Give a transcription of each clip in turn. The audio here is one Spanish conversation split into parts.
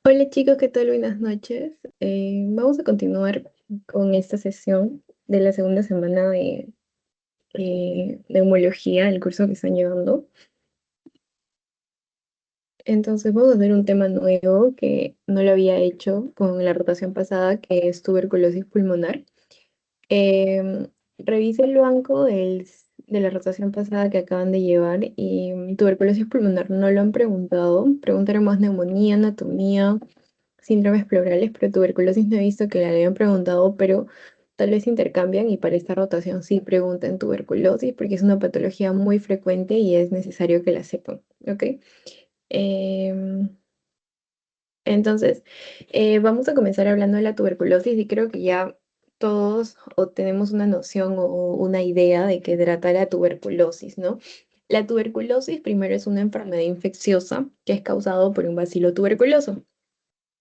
Hola chicos, ¿qué tal? Buenas noches. Vamos a continuar con esta sesión de la segunda semana de neumología, el curso que están llevando. Entonces vamos a hacer un tema nuevo que no lo había hecho con la rotación pasada, que es tuberculosis pulmonar. Revisé el banco de la rotación pasada que acaban de llevar y tuberculosis pulmonar no lo han preguntado. Preguntaron más neumonía, anatomía, síndromes pleurales, pero tuberculosis no he visto que le hayan preguntado, pero tal vez intercambian y para esta rotación sí preguntan tuberculosis porque es una patología muy frecuente y es necesario que la sepan, ¿ok? Em, vamos a comenzar hablando de la tuberculosis y creo que ya todos o tenemos una noción o una idea de qué trata la tuberculosis, ¿no? La tuberculosis primero es una enfermedad infecciosa que es causado por un bacilo tuberculoso.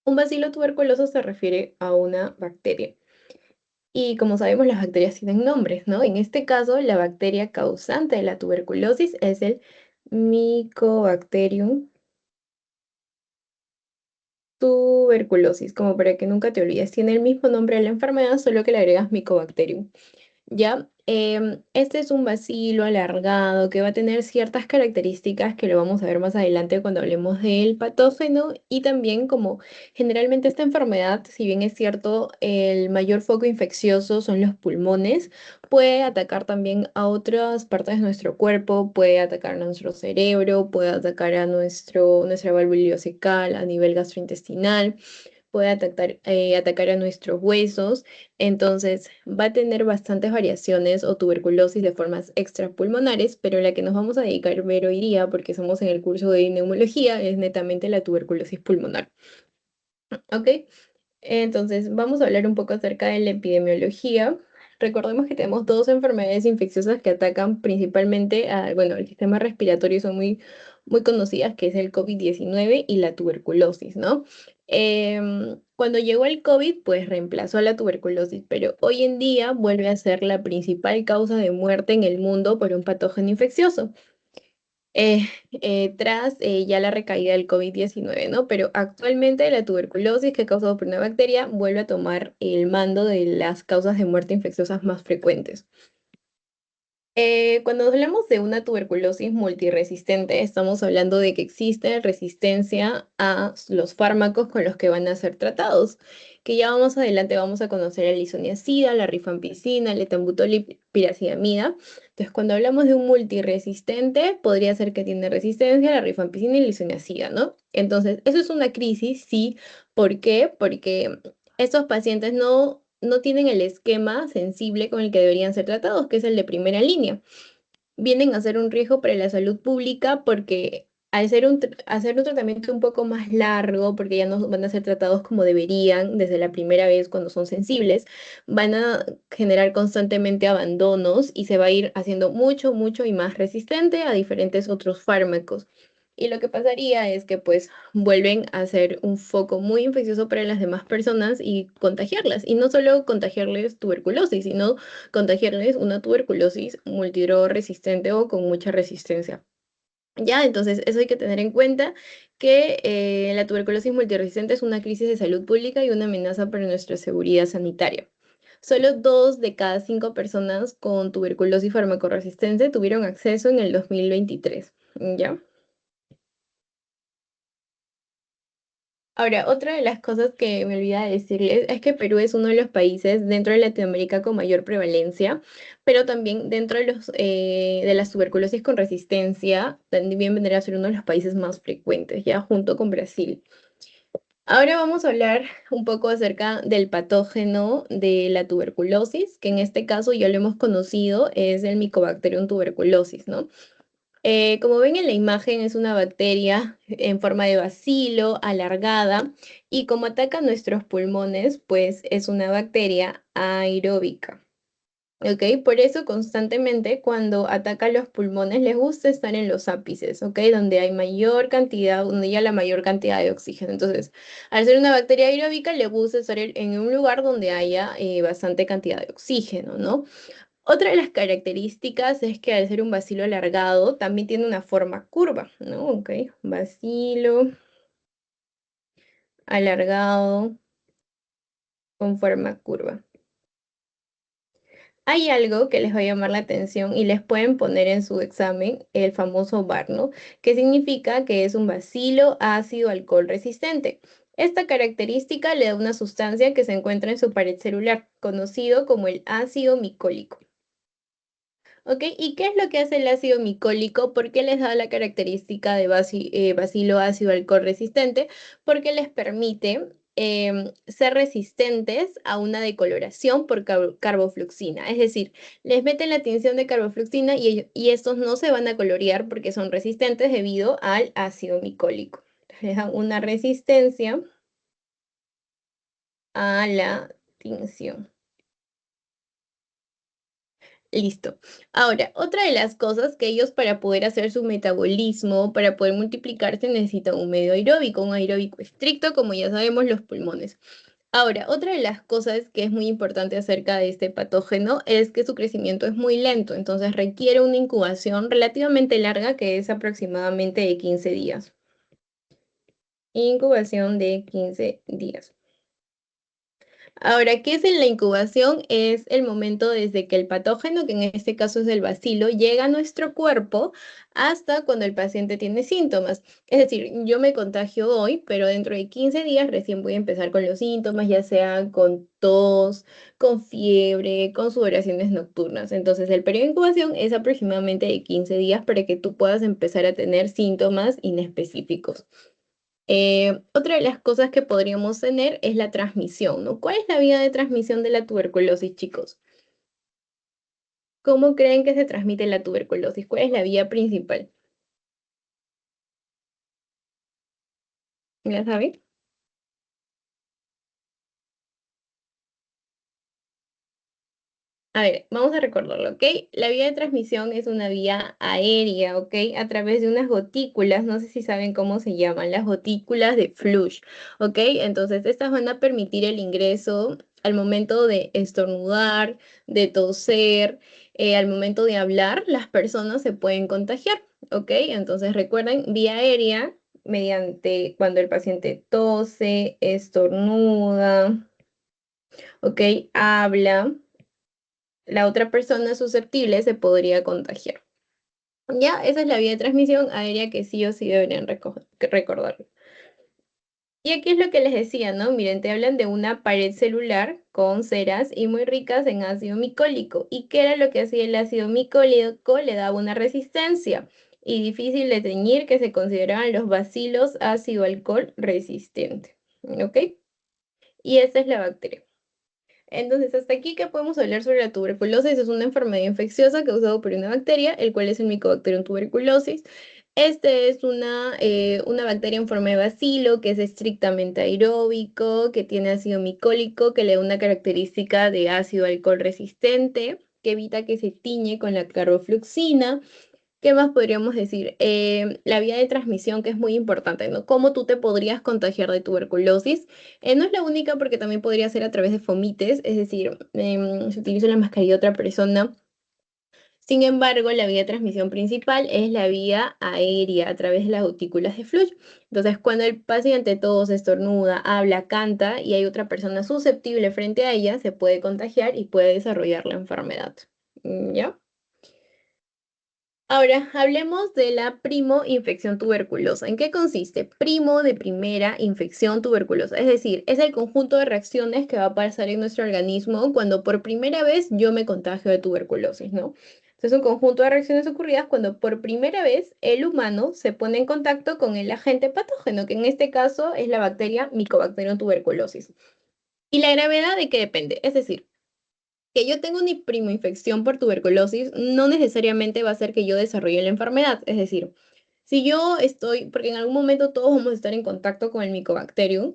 Un bacilo tuberculoso se refiere a una bacteria. Y como sabemos, las bacterias tienen nombres, ¿no? En este caso, la bacteria causante de la tuberculosis es el Mycobacterium tuberculosis, como para que nunca te olvides. Tiene el mismo nombre de la enfermedad, solo que le agregas Mycobacterium. ¿Ya? Este es un bacilo alargado que va a tener ciertas características que lo vamos a ver más adelante cuando hablemos del patógeno y también como generalmente esta enfermedad, si bien es cierto, el mayor foco infeccioso son los pulmones, puede atacar también a otras partes de nuestro cuerpo, puede atacar a nuestro cerebro, puede atacar a nuestra válvula ileocecal a nivel gastrointestinal, puede atacar a nuestros huesos, entonces va a tener bastantes variaciones o tuberculosis de formas extrapulmonares, pero la que nos vamos a dedicar a ver hoy día, porque somos en el curso de neumología, es netamente la tuberculosis pulmonar. ¿Ok? Entonces, vamos a hablar un poco acerca de la epidemiología. Recordemos que tenemos dos enfermedades infecciosas que atacan principalmente bueno, el sistema respiratorio y son muy conocidas, que es el COVID-19 y la tuberculosis, ¿no? Cuando llegó el COVID, pues reemplazó a la tuberculosis, pero hoy en día vuelve a ser la principal causa de muerte en el mundo por un patógeno infeccioso tras ya la recaída del COVID-19, ¿no? Pero actualmente la tuberculosis que es causada por una bacteria vuelve a tomar el mando de las causas de muerte infecciosas más frecuentes. Cuando hablamos de una tuberculosis multiresistente, estamos hablando de que existe resistencia a los fármacos con los que van a ser tratados, que ya más adelante vamos a conocer el isoniazida, la rifampicina, el etambutol y piracidamida. Entonces, cuando hablamos de un multiresistente, podría ser que tiene resistencia a la rifampicina y la isoniazida, ¿no? Entonces, eso es una crisis, sí. ¿Por qué? Porque estos pacientes no tienen el esquema sensible con el que deberían ser tratados, que es el de primera línea. Vienen a ser un riesgo para la salud pública porque al hacer un tratamiento un poco más largo, porque ya no van a ser tratados como deberían desde la primera vez cuando son sensibles, van a generar constantemente abandonos y se va a ir haciendo mucho y más resistente a diferentes otros fármacos. Y lo que pasaría es que pues vuelven a ser un foco muy infeccioso para las demás personas y contagiarlas. Y no solo contagiarles tuberculosis, sino contagiarles una tuberculosis multidrogresistente o con mucha resistencia. Ya, entonces eso hay que tener en cuenta que la tuberculosis multiresistente es una crisis de salud pública y una amenaza para nuestra seguridad sanitaria. Solo 2 de cada 5 personas con tuberculosis farmacorresistente tuvieron acceso en el 2023. ¿Ya? Ahora, otra de las cosas que me olvidaba decirles es que Perú es uno de los países dentro de Latinoamérica con mayor prevalencia, pero también dentro de las tuberculosis con resistencia, también vendría a ser uno de los países más frecuentes, ya junto con Brasil. Ahora vamos a hablar un poco acerca del patógeno de la tuberculosis, que en este caso ya lo hemos conocido, es el Mycobacterium tuberculosis, ¿no? Como ven en la imagen, es una bacteria en forma de bacilo, alargada, y como ataca nuestros pulmones, pues es una bacteria aeróbica. ¿Ok? Por eso constantemente cuando ataca los pulmones les gusta estar en los ápices, ¿ok? Donde hay mayor cantidad, donde hay la mayor cantidad de oxígeno. Entonces, al ser una bacteria aeróbica, le gusta estar en un lugar donde haya bastante cantidad de oxígeno, ¿no? Otra de las características es que al ser un bacilo alargado también tiene una forma curva, ¿no? Ok, bacilo alargado, con forma curva. Hay algo que les va a llamar la atención y les pueden poner en su examen el famoso VAR, ¿no? Que significa que es un bacilo ácido alcohol resistente. Esta característica le da una sustancia que se encuentra en su pared celular, conocido como el ácido micólico. ¿Ok? ¿Y qué es lo que hace el ácido micólico? ¿Por qué les da la característica de bacilo ácido alcohol resistente? Porque les permite ser resistentes a una decoloración por carbofluxina. Es decir, les meten la tinción de carbofluxina y estos no se van a colorear porque son resistentes debido al ácido micólico. Les dan una resistencia a la tinción. Listo. Ahora, otra de las cosas que ellos para poder hacer su metabolismo, para poder multiplicarse, necesitan un medio aeróbico, un aeróbico estricto, como ya sabemos, los pulmones. Ahora, otra de las cosas que es muy importante acerca de este patógeno es que su crecimiento es muy lento, entonces requiere una incubación relativamente larga, que es aproximadamente de 15 días. Incubación de 15 días. Ahora, ¿qué es en la incubación? Es el momento desde que el patógeno, que en este caso es el bacilo, llega a nuestro cuerpo hasta cuando el paciente tiene síntomas. Es decir, yo me contagio hoy, pero dentro de 15 días recién voy a empezar con los síntomas, ya sea con tos, con fiebre, con sudoraciones nocturnas. Entonces, el periodo de incubación es aproximadamente de 15 días para que tú puedas empezar a tener síntomas inespecíficos. Otra de las cosas que podríamos tener es la transmisión, ¿no? ¿Cuál es la vía de transmisión de la tuberculosis, chicos? ¿Cómo creen que se transmite la tuberculosis? ¿Cuál es la vía principal? ¿Ya saben? A ver, vamos a recordarlo, ¿ok? La vía de transmisión es una vía aérea, ¿ok? A través de unas gotículas, no sé si saben cómo se llaman, las gotículas de Flush, ¿ok? Entonces, estas van a permitir el ingreso al momento de estornudar, de toser, al momento de hablar, las personas se pueden contagiar, ¿ok? Entonces, recuerden, vía aérea, mediante cuando el paciente tose, estornuda, ¿ok? Habla, la otra persona susceptible se podría contagiar. Ya, esa es la vía de transmisión aérea que sí o sí deberían recordar. Y aquí es lo que les decía, ¿no? Miren, te hablan de una pared celular con ceras y muy ricas en ácido micólico. ¿Y qué era lo que hacía el ácido micólico? Le daba una resistencia y difícil de teñir que se consideraban los bacilos ácido alcohol resistente. ¿Ok? Y esa es la bacteria. Entonces, hasta aquí que podemos hablar sobre la tuberculosis. Es una enfermedad infecciosa causada por una bacteria, el cual es el Mycobacterium tuberculosis. Este es una bacteria en forma de bacilo que es estrictamente aeróbico, que tiene ácido micólico, que le da una característica de ácido alcohol resistente, que evita que se tiñe con la carbofluxina. ¿Qué más podríamos decir? La vía de transmisión, que es muy importante, ¿no? ¿Cómo tú te podrías contagiar de tuberculosis? No es la única porque también podría ser a través de fomites, es decir, se utiliza la mascarilla de otra persona. Sin embargo, la vía de transmisión principal es la vía aérea a través de las gotículas de Flush. Entonces, cuando el paciente tose, estornuda, habla, canta y hay otra persona susceptible frente a ella, se puede contagiar y puede desarrollar la enfermedad. ¿Ya? Ahora, hablemos de la primo infección tuberculosa. ¿En qué consiste? Primo de primera infección tuberculosa. Es decir, es el conjunto de reacciones que va a pasar en nuestro organismo cuando por primera vez yo me contagio de tuberculosis, ¿no? Entonces, un conjunto de reacciones ocurridas cuando por primera vez el humano se pone en contacto con el agente patógeno, que en este caso es la bacteria Mycobacterium tuberculosis. ¿Y la gravedad de qué depende? Es decir, que yo tenga una primoinfección por tuberculosis no necesariamente va a hacer que yo desarrolle la enfermedad. Es decir, si yo estoy, porque en algún momento todos vamos a estar en contacto con el Mycobacterium,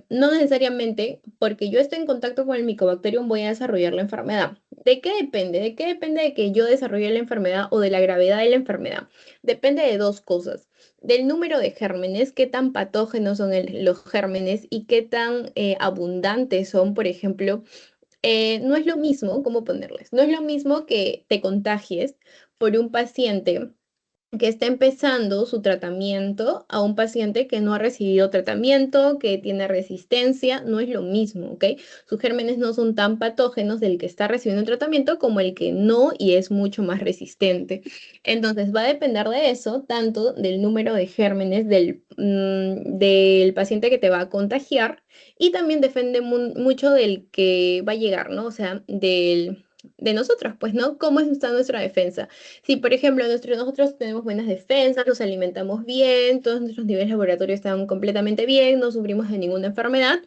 no necesariamente porque yo esté en contacto con el Mycobacterium voy a desarrollar la enfermedad. ¿De qué depende? ¿De qué depende de que yo desarrolle la enfermedad o de la gravedad de la enfermedad? Depende de dos cosas. Del número de gérmenes, qué tan patógenos son los gérmenes y qué tan abundantes son, por ejemplo, no es lo mismo, ¿cómo ponerles? No es lo mismo que te contagies por un paciente que está empezando su tratamiento a un paciente que no ha recibido tratamiento, que tiene resistencia, no es lo mismo, ¿ok? Sus gérmenes no son tan patógenos del que está recibiendo un tratamiento como el que no y es mucho más resistente. Entonces va a depender de eso, tanto del número de gérmenes del paciente que te va a contagiar y también depende mucho del que va a llegar, ¿no? O sea, de nosotros, pues, ¿no? ¿Cómo está nuestra defensa? Si, por ejemplo, nosotros tenemos buenas defensas, nos alimentamos bien, todos nuestros niveles laboratorios están completamente bien, no sufrimos de ninguna enfermedad,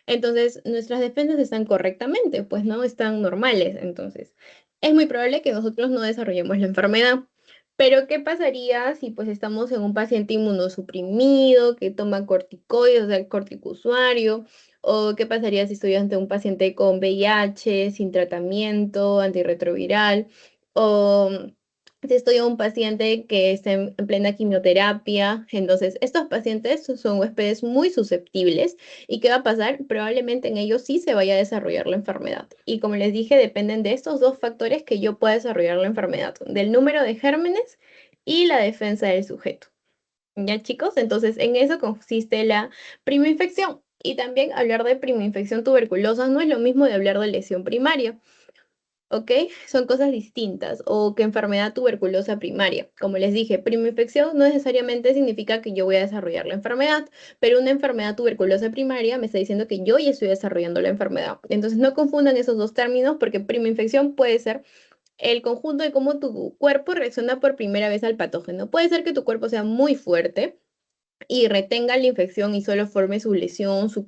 entonces nuestras defensas están correctamente, pues no están normales. Entonces, es muy probable que nosotros no desarrollemos la enfermedad. Pero, ¿qué pasaría si pues estamos en un paciente inmunosuprimido que toma corticoides, o sea, corticosuario? ¿O qué pasaría si estoy ante un paciente con VIH, sin tratamiento, antirretroviral? O si estoy a un paciente que está en plena quimioterapia. Entonces, estos pacientes son huéspedes muy susceptibles. ¿Y qué va a pasar? Probablemente en ellos sí se vaya a desarrollar la enfermedad. Y como les dije, dependen de estos dos factores que yo pueda desarrollar la enfermedad, del número de gérmenes y la defensa del sujeto. ¿Ya, chicos? Entonces, en eso consiste la primoinfección. Y también hablar de primoinfección tuberculosa no es lo mismo de hablar de lesión primaria. ¿Ok? Son cosas distintas. O que enfermedad tuberculosa primaria. Como les dije, primoinfección no necesariamente significa que yo voy a desarrollar la enfermedad, pero una enfermedad tuberculosa primaria me está diciendo que yo ya estoy desarrollando la enfermedad. Entonces no confundan esos dos términos porque primoinfección puede ser el conjunto de cómo tu cuerpo reacciona por primera vez al patógeno. Puede ser que tu cuerpo sea muy fuerte y retenga la infección y solo forme su lesión, su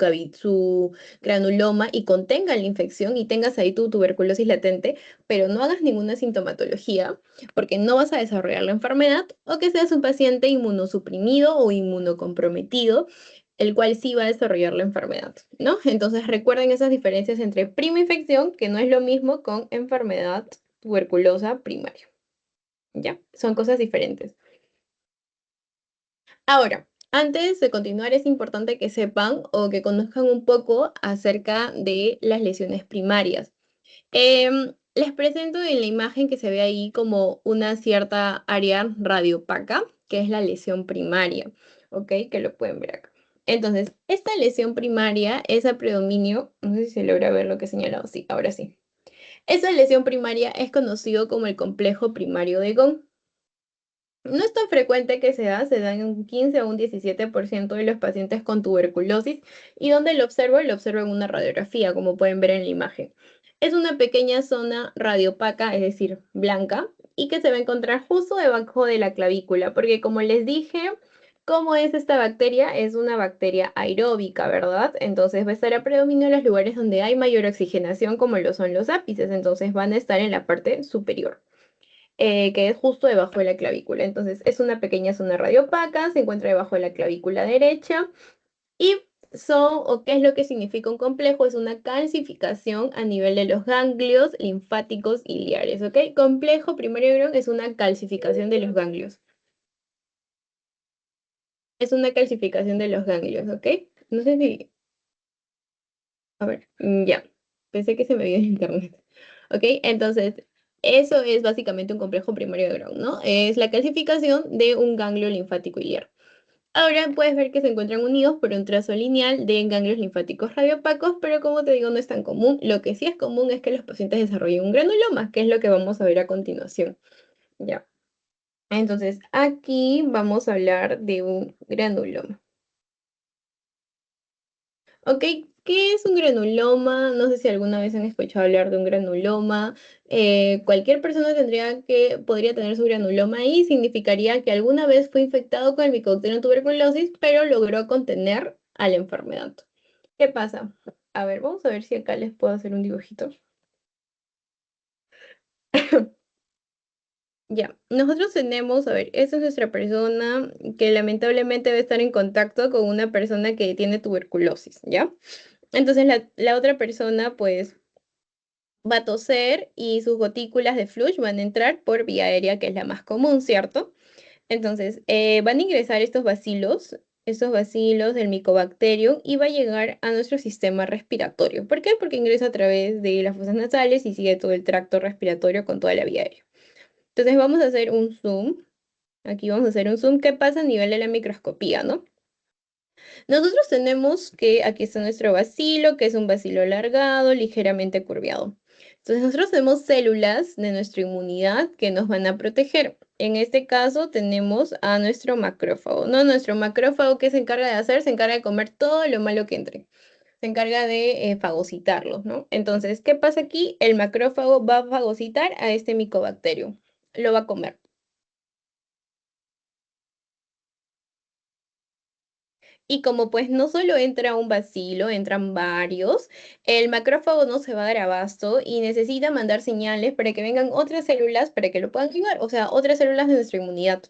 granuloma y contenga la infección y tengas ahí tu tuberculosis latente, pero no hagas ninguna sintomatología porque no vas a desarrollar la enfermedad, o que seas un paciente inmunosuprimido o inmunocomprometido, el cual sí va a desarrollar la enfermedad, ¿no? Entonces recuerden esas diferencias entre prima infección, que no es lo mismo con enfermedad tuberculosa primaria, ¿ya? Son cosas diferentes. Ahora, antes de continuar, es importante que sepan o que conozcan un poco acerca de las lesiones primarias. Les presento en la imagen que se ve ahí como una cierta área radiopaca, que es la lesión primaria, ¿ok? Que lo pueden ver acá. Entonces, esta lesión primaria es a predominio, no sé si se logra ver lo que he señalado, sí, ahora sí. Esa lesión primaria es conocido como el complejo primario de Gauss. No es tan frecuente que se da en un 15 o un 17% de los pacientes con tuberculosis, y donde lo observo en una radiografía, como pueden ver en la imagen. Es una pequeña zona radiopaca, es decir, blanca, y que se va a encontrar justo debajo de la clavícula, porque como les dije, ¿cómo es esta bacteria? Es una bacteria aeróbica, ¿verdad? Entonces va a estar a predominio en los lugares donde hay mayor oxigenación, como lo son los ápices, entonces van a estar en la parte superior, que es justo debajo de la clavícula. Entonces, es una pequeña zona radiopaca, se encuentra debajo de la clavícula derecha y o qué es lo que significa un complejo, es una calcificación a nivel de los ganglios linfáticos iliares, ¿ok? Complejo primario es una calcificación de los ganglios. Es una calcificación de los ganglios, ¿ok? No sé si... A ver, ya. Pensé que se me vio en internet. ¿Ok? Entonces, eso es básicamente un complejo primario de Brown, ¿no? Es la calcificación de un ganglio linfático iliar. Ahora puedes ver que se encuentran unidos por un trazo lineal de ganglios linfáticos radiopacos, pero como te digo, no es tan común. Lo que sí es común es que los pacientes desarrollen un granuloma, que es lo que vamos a ver a continuación. Ya. Entonces, aquí vamos a hablar de un granuloma. Ok, ¿qué es un granuloma? No sé si alguna vez han escuchado hablar de un granuloma. Cualquier persona podría tener su granuloma y significaría que alguna vez fue infectado con el Mycobacterium tuberculosis, pero logró contener a la enfermedad. ¿Qué pasa? A ver, vamos a ver si acá les puedo hacer un dibujito. Ya, nosotros tenemos, a ver, esta es nuestra persona que lamentablemente debe estar en contacto con una persona que tiene tuberculosis, ¿ya? Entonces la otra persona pues va a toser y sus gotículas de flush van a entrar por vía aérea, que es la más común, ¿cierto? Entonces, van a ingresar estos bacilos del micobacterium, y va a llegar a nuestro sistema respiratorio. ¿Por qué? Porque ingresa a través de las fosas nasales y sigue todo el tracto respiratorio con toda la vía aérea. Entonces, vamos a hacer un zoom Aquí vamos a hacer un zoom. ¿Qué pasa a nivel de la microscopía, no? Nosotros tenemos que aquí está nuestro bacilo, que es un bacilo alargado, ligeramente curviado. Entonces nosotros tenemos células de nuestra inmunidad que nos van a proteger. En este caso tenemos a nuestro macrófago, ¿no? Nuestro macrófago, ¿qué se encarga de hacer? Se encarga de comer todo lo malo que entre. Se encarga de fagocitarlos, ¿no? Entonces, ¿qué pasa aquí? El macrófago va a fagocitar a este micobacterio. Lo va a comer. Y como pues no solo entra un bacilo, entran varios, el macrófago no se va a dar abasto y necesita mandar señales para que vengan otras células para que lo puedan ayudar, o sea, otras células de nuestra inmunidad.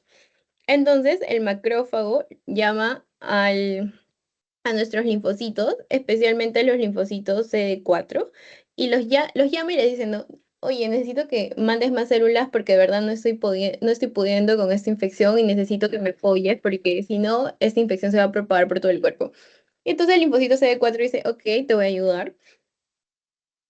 Entonces, el macrófago llama a nuestros linfocitos, especialmente los linfocitos CD4, y los llama y les dice, no, oye, necesito que mandes más células porque de verdad no estoy pudiendo con esta infección y necesito que me apoyes porque si no, esta infección se va a propagar por todo el cuerpo. Y entonces el linfocito CD4 dice, ok, te voy a ayudar.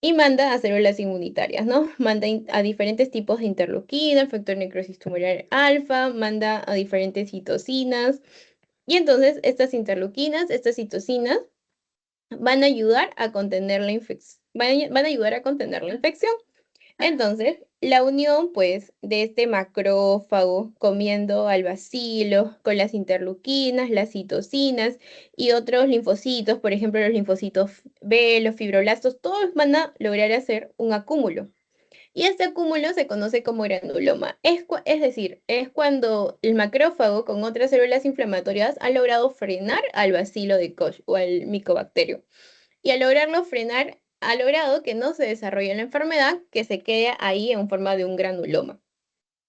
Y manda a células inmunitarias, ¿no? Manda a diferentes tipos de interleuquina, el factor necrosis tumoral alfa, manda a diferentes citocinas. Y entonces estas interleuquinas, estas citocinas, van a ayudar a contener la infección. Van a ayudar a contener la infección. Entonces, la unión, pues, de este macrófago comiendo al bacilo con las interleuquinas, las citocinas y otros linfocitos, por ejemplo, los linfocitos B, los fibroblastos, todos van a lograr hacer un acúmulo. Y este acúmulo se conoce como granuloma. Es decir, es cuando el macrófago con otras células inflamatorias ha logrado frenar al bacilo de Koch o al micobacterio y al lograrlo frenar, ha logrado que no se desarrolle la enfermedad, que se quede ahí en forma de un granuloma.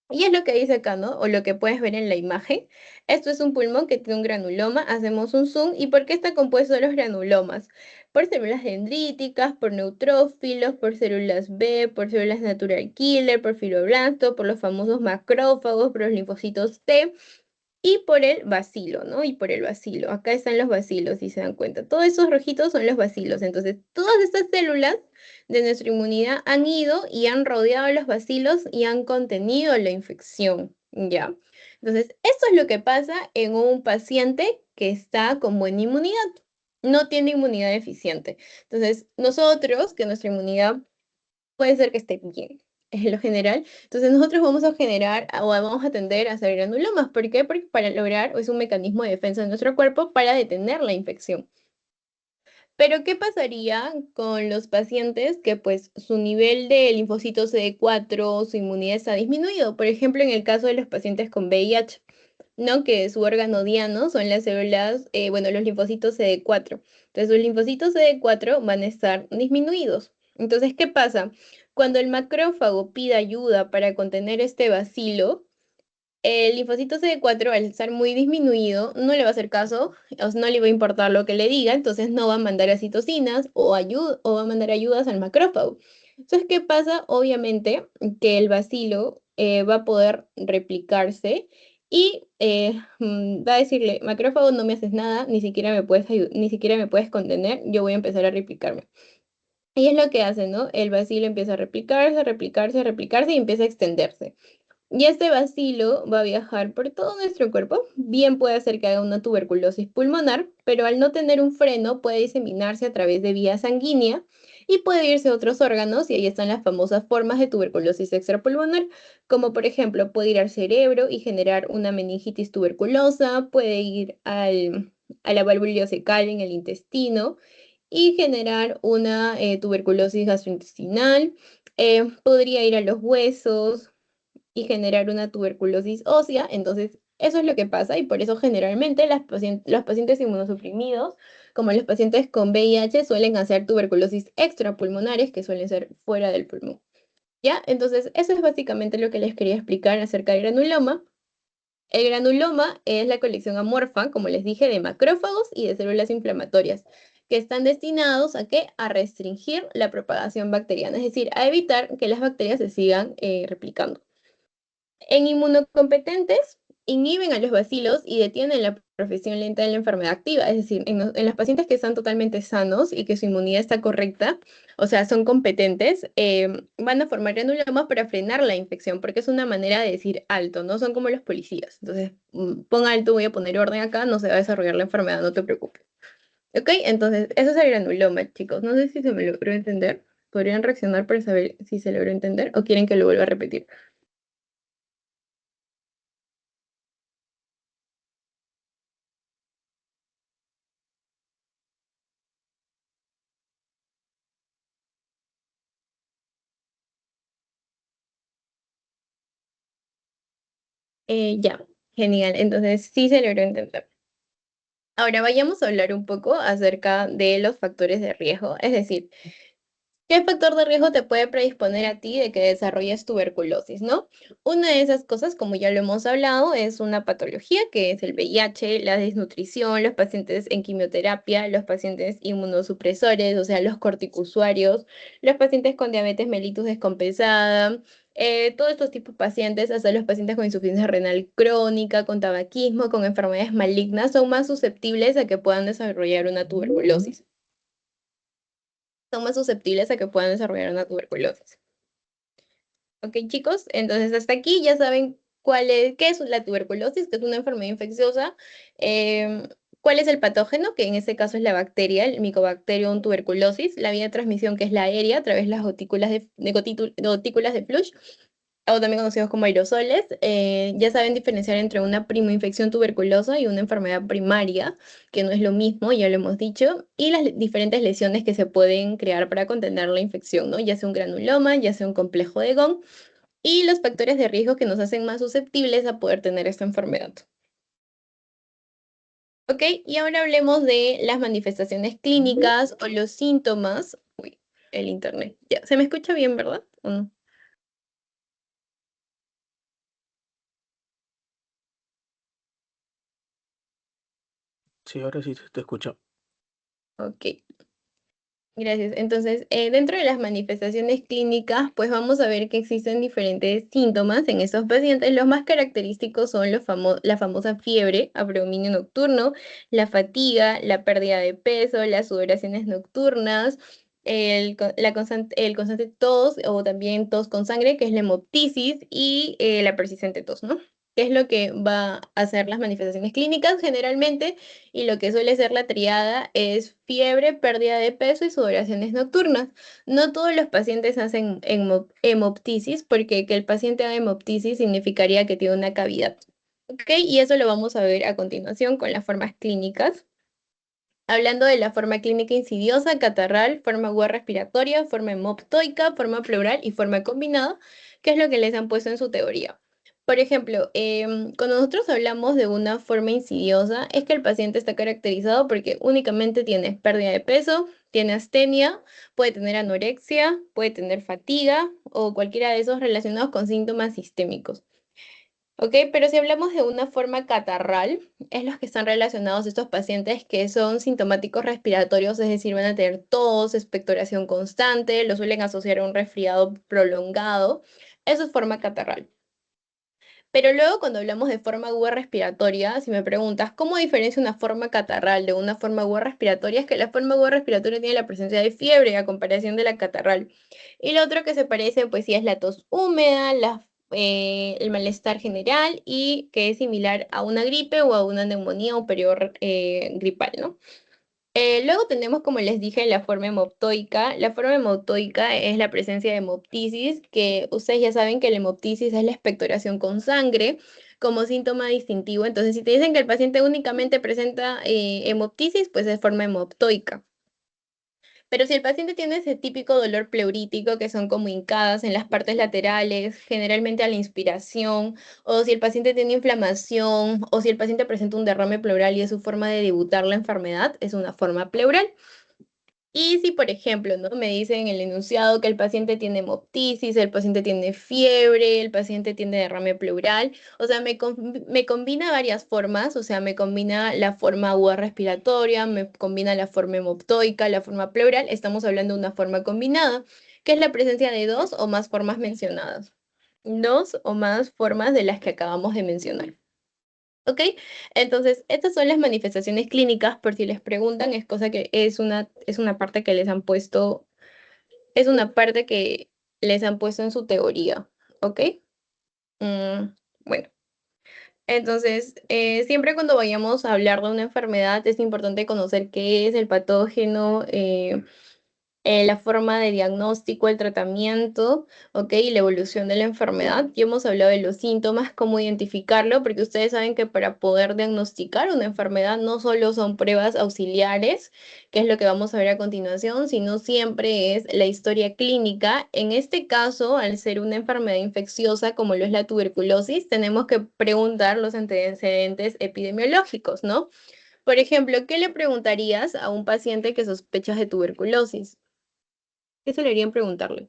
Y es lo que dice acá, ¿no? O lo que puedes ver en la imagen. Esto es un pulmón que tiene un granuloma. Hacemos un zoom. ¿Y por qué está compuesto de los granulomas? Por células dendríticas, por neutrófilos, por células B, por células natural killer, por fibroblasto, por los famosos macrófagos, por los linfocitos T y por el bacilo, ¿no? Y por el bacilo. Acá están los bacilos, si se dan cuenta. Todos esos rojitos son los bacilos. Entonces, todas estas células de nuestra inmunidad han ido y han rodeado los bacilos y han contenido la infección, ¿ya? Entonces, esto es lo que pasa en un paciente que está con buena inmunidad. No tiene inmunidad deficiente. Entonces, nosotros, que nuestra inmunidad puede ser que esté bien, en lo general. Entonces nosotros vamos a generar o vamos a tender a hacer granulomas. ¿Por qué? Porque para lograr, es un mecanismo de defensa de nuestro cuerpo para detener la infección. Pero ¿qué pasaría con los pacientes que pues su nivel de linfocitos CD4, su inmunidad está disminuido? Por ejemplo, en el caso de los pacientes con VIH, ¿no? Que su órgano diano son las células, bueno, los linfocitos CD4. Entonces, sus linfocitos CD4 van a estar disminuidos. Entonces, ¿qué pasa? Cuando el macrófago pide ayuda para contener este bacilo, el linfocito CD4, al estar muy disminuido, no le va a hacer caso, o sea, no le va a importar lo que le diga, entonces no va a mandar a citocinas o va a mandar ayudas al macrófago. Entonces, ¿qué pasa? Obviamente que el bacilo va a poder replicarse y va a decirle, macrófago, no me haces nada, ni siquiera me puedes contener, yo voy a empezar a replicarme. Y es lo que hace, ¿no? El bacilo empieza a replicarse, replicarse, replicarse y empieza a extenderse. Y este bacilo va a viajar por todo nuestro cuerpo. Bien puede hacer que haga una tuberculosis pulmonar, pero al no tener un freno puede diseminarse a través de vía sanguínea y puede irse a otros órganos, y ahí están las famosas formas de tuberculosis extrapulmonar, como por ejemplo puede ir al cerebro y generar una meningitis tuberculosa, puede ir a la válvula ileocecal en el intestino y generar una tuberculosis gastrointestinal. Podría ir a los huesos y generar una tuberculosis ósea. Entonces, eso es lo que pasa y por eso generalmente los pacientes inmunosuprimidos, como los pacientes con VIH, suelen hacer tuberculosis extrapulmonares, que suelen ser fuera del pulmón. ¿Ya? Entonces, eso es básicamente lo que les quería explicar acerca del granuloma. El granuloma es la colección amorfa, como les dije, de macrófagos y de células inflamatorias, que están destinados a qué? A restringir la propagación bacteriana, es decir, a evitar que las bacterias se sigan replicando. En inmunocompetentes inhiben a los bacilos y detienen la progresión lenta de la enfermedad activa. Es decir, en los pacientes que están totalmente sanos y que su inmunidad está correcta, o sea, son competentes, van a formar granulomas para frenar la infección, porque es una manera de decir alto, no son como los policías. Entonces, pon alto, voy a poner orden acá, no se va a desarrollar la enfermedad, no te preocupes. ¿Ok? Entonces, eso es el granuloma, chicos. No sé si se me logró entender. ¿Podrían reaccionar para saber si se logró entender o quieren que lo vuelva a repetir? Ya, genial. Entonces, sí se logró entender. Ahora vayamos a hablar un poco acerca de los factores de riesgo, es decir, ¿qué factor de riesgo te puede predisponer a ti de que desarrolles tuberculosis, no? Una de esas cosas, como ya lo hemos hablado, es una patología que es el VIH, la desnutrición, los pacientes en quimioterapia, los pacientes inmunosupresores, o sea, los corticosuarios, los pacientes con diabetes mellitus descompensada, todos estos tipos de pacientes, hasta los pacientes con insuficiencia renal crónica, con tabaquismo, con enfermedades malignas, son más susceptibles a que puedan desarrollar una tuberculosis. Son más susceptibles a que puedan desarrollar una tuberculosis. Ok, chicos, entonces hasta aquí ya saben qué es la tuberculosis, que es una enfermedad infecciosa, em, cuál es el patógeno, que en este caso es la bacteria, el Mycobacterium tuberculosis, la vía de transmisión que es la aérea a través de las gotículas de Flush, o también conocidos como aerosoles. Ya saben diferenciar entre una primoinfección tuberculosa y una enfermedad primaria, que no es lo mismo, ya lo hemos dicho, y las diferentes lesiones que se pueden crear para contener la infección, ¿no? Ya sea un granuloma, ya sea un complejo de Gauss, y los factores de riesgo que nos hacen más susceptibles a poder tener esta enfermedad. ¿Ok? Y ahora hablemos de las manifestaciones clínicas o los síntomas. Uy, el internet. Ya, ¿se me escucha bien, verdad? ¿O no? Sí, ahora sí te escucho. Ok. Gracias. Entonces, dentro de las manifestaciones clínicas, pues vamos a ver que existen diferentes síntomas en estos pacientes. Los más característicos son la famosa fiebre, predominio nocturno, la fatiga, la pérdida de peso, las sudoraciones nocturnas, el constante tos o también tos con sangre, que es la hemoptisis, y la persistente tos, ¿no? ¿Qué es lo que va a hacer las manifestaciones clínicas generalmente? Y lo que suele ser la triada es fiebre, pérdida de peso y sudoraciones nocturnas. No todos los pacientes hacen hemoptisis, porque que el paciente haga hemoptisis significaría que tiene una cavidad. ¿Ok? Y eso lo vamos a ver a continuación con las formas clínicas. Hablando de la forma clínica insidiosa, catarral, forma aguda respiratoria, forma hemoptoica, forma pleural y forma combinada, que es lo que les han puesto en su teoría. Por ejemplo, cuando nosotros hablamos de una forma insidiosa, es que el paciente está caracterizado porque únicamente tiene pérdida de peso, tiene astenia, puede tener anorexia, puede tener fatiga o cualquiera de esos relacionados con síntomas sistémicos. Ok, pero si hablamos de una forma catarral, es los que están relacionados a estos pacientes que son sintomáticos respiratorios, es decir, van a tener tos, expectoración constante, lo suelen asociar a un resfriado prolongado. Eso es forma catarral. Pero luego cuando hablamos de forma aguda respiratoria, si me preguntas, ¿cómo diferencia una forma catarral de una forma aguda respiratoria? Es que la forma aguda respiratoria tiene la presencia de fiebre a comparación de la catarral. Y lo otro que se parece, pues sí, es la tos húmeda, el malestar general y que es similar a una gripe o a una neumonía o periodo gripal, ¿no? Luego tenemos, como les dije, la forma hemoptoica. La forma hemoptoica es la presencia de hemoptisis, que ustedes ya saben que la hemoptisis es la expectoración con sangre como síntoma distintivo. Entonces, si te dicen que el paciente únicamente presenta hemoptisis, pues es forma hemoptoica. Pero si el paciente tiene ese típico dolor pleurítico, que son como hincadas en las partes laterales, generalmente a la inspiración, o si el paciente tiene inflamación, o si el paciente presenta un derrame pleural y es su forma de debutar la enfermedad, es una forma pleural. Y si, por ejemplo, ¿no? Me dicen en el enunciado que el paciente tiene hemoptisis, el paciente tiene fiebre, el paciente tiene derrame pleural, o sea, me combina varias formas, o sea, me combina la forma aguda respiratoria, me combina la forma hemoptoica, la forma pleural, estamos hablando de una forma combinada, que es la presencia de dos o más formas mencionadas. Dos o más formas de las que acabamos de mencionar. ¿Ok? Entonces, estas son las manifestaciones clínicas, por si les preguntan, es cosa que es una parte que les han puesto, es una parte que les han puesto en su teoría, ¿ok? Bueno, entonces, siempre cuando vayamos a hablar de una enfermedad es importante conocer qué es el patógeno, la forma de diagnóstico, el tratamiento, ¿ok? Y la evolución de la enfermedad. Ya hemos hablado de los síntomas, cómo identificarlo, porque ustedes saben que para poder diagnosticar una enfermedad no solo son pruebas auxiliares, que es lo que vamos a ver a continuación, sino siempre es la historia clínica. En este caso, al ser una enfermedad infecciosa como lo es la tuberculosis, tenemos que preguntar los antecedentes epidemiológicos, ¿no? Por ejemplo, ¿qué le preguntarías a un paciente que sospechas de tuberculosis? ¿Qué se le harían preguntarle?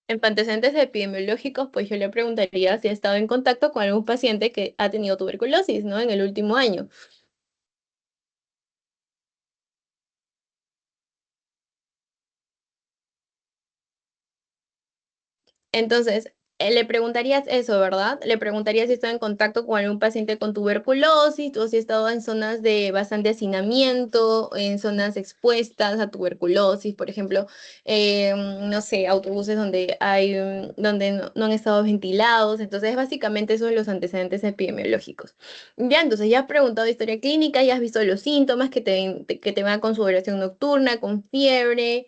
En antecedentes epidemiológicos, pues yo le preguntaría si ha estado en contacto con algún paciente que ha tenido tuberculosis, ¿no? En el último año. Entonces, le preguntarías eso, ¿verdad? Le preguntarías si está en contacto con algún paciente con tuberculosis o si ha estado en zonas de bastante hacinamiento, en zonas expuestas a tuberculosis, por ejemplo, no sé, autobuses donde donde no han estado ventilados. Entonces, básicamente esos son los antecedentes epidemiológicos. Ya, entonces ya has preguntado historia clínica, ya has visto los síntomas que te van con sudoración nocturna, con fiebre,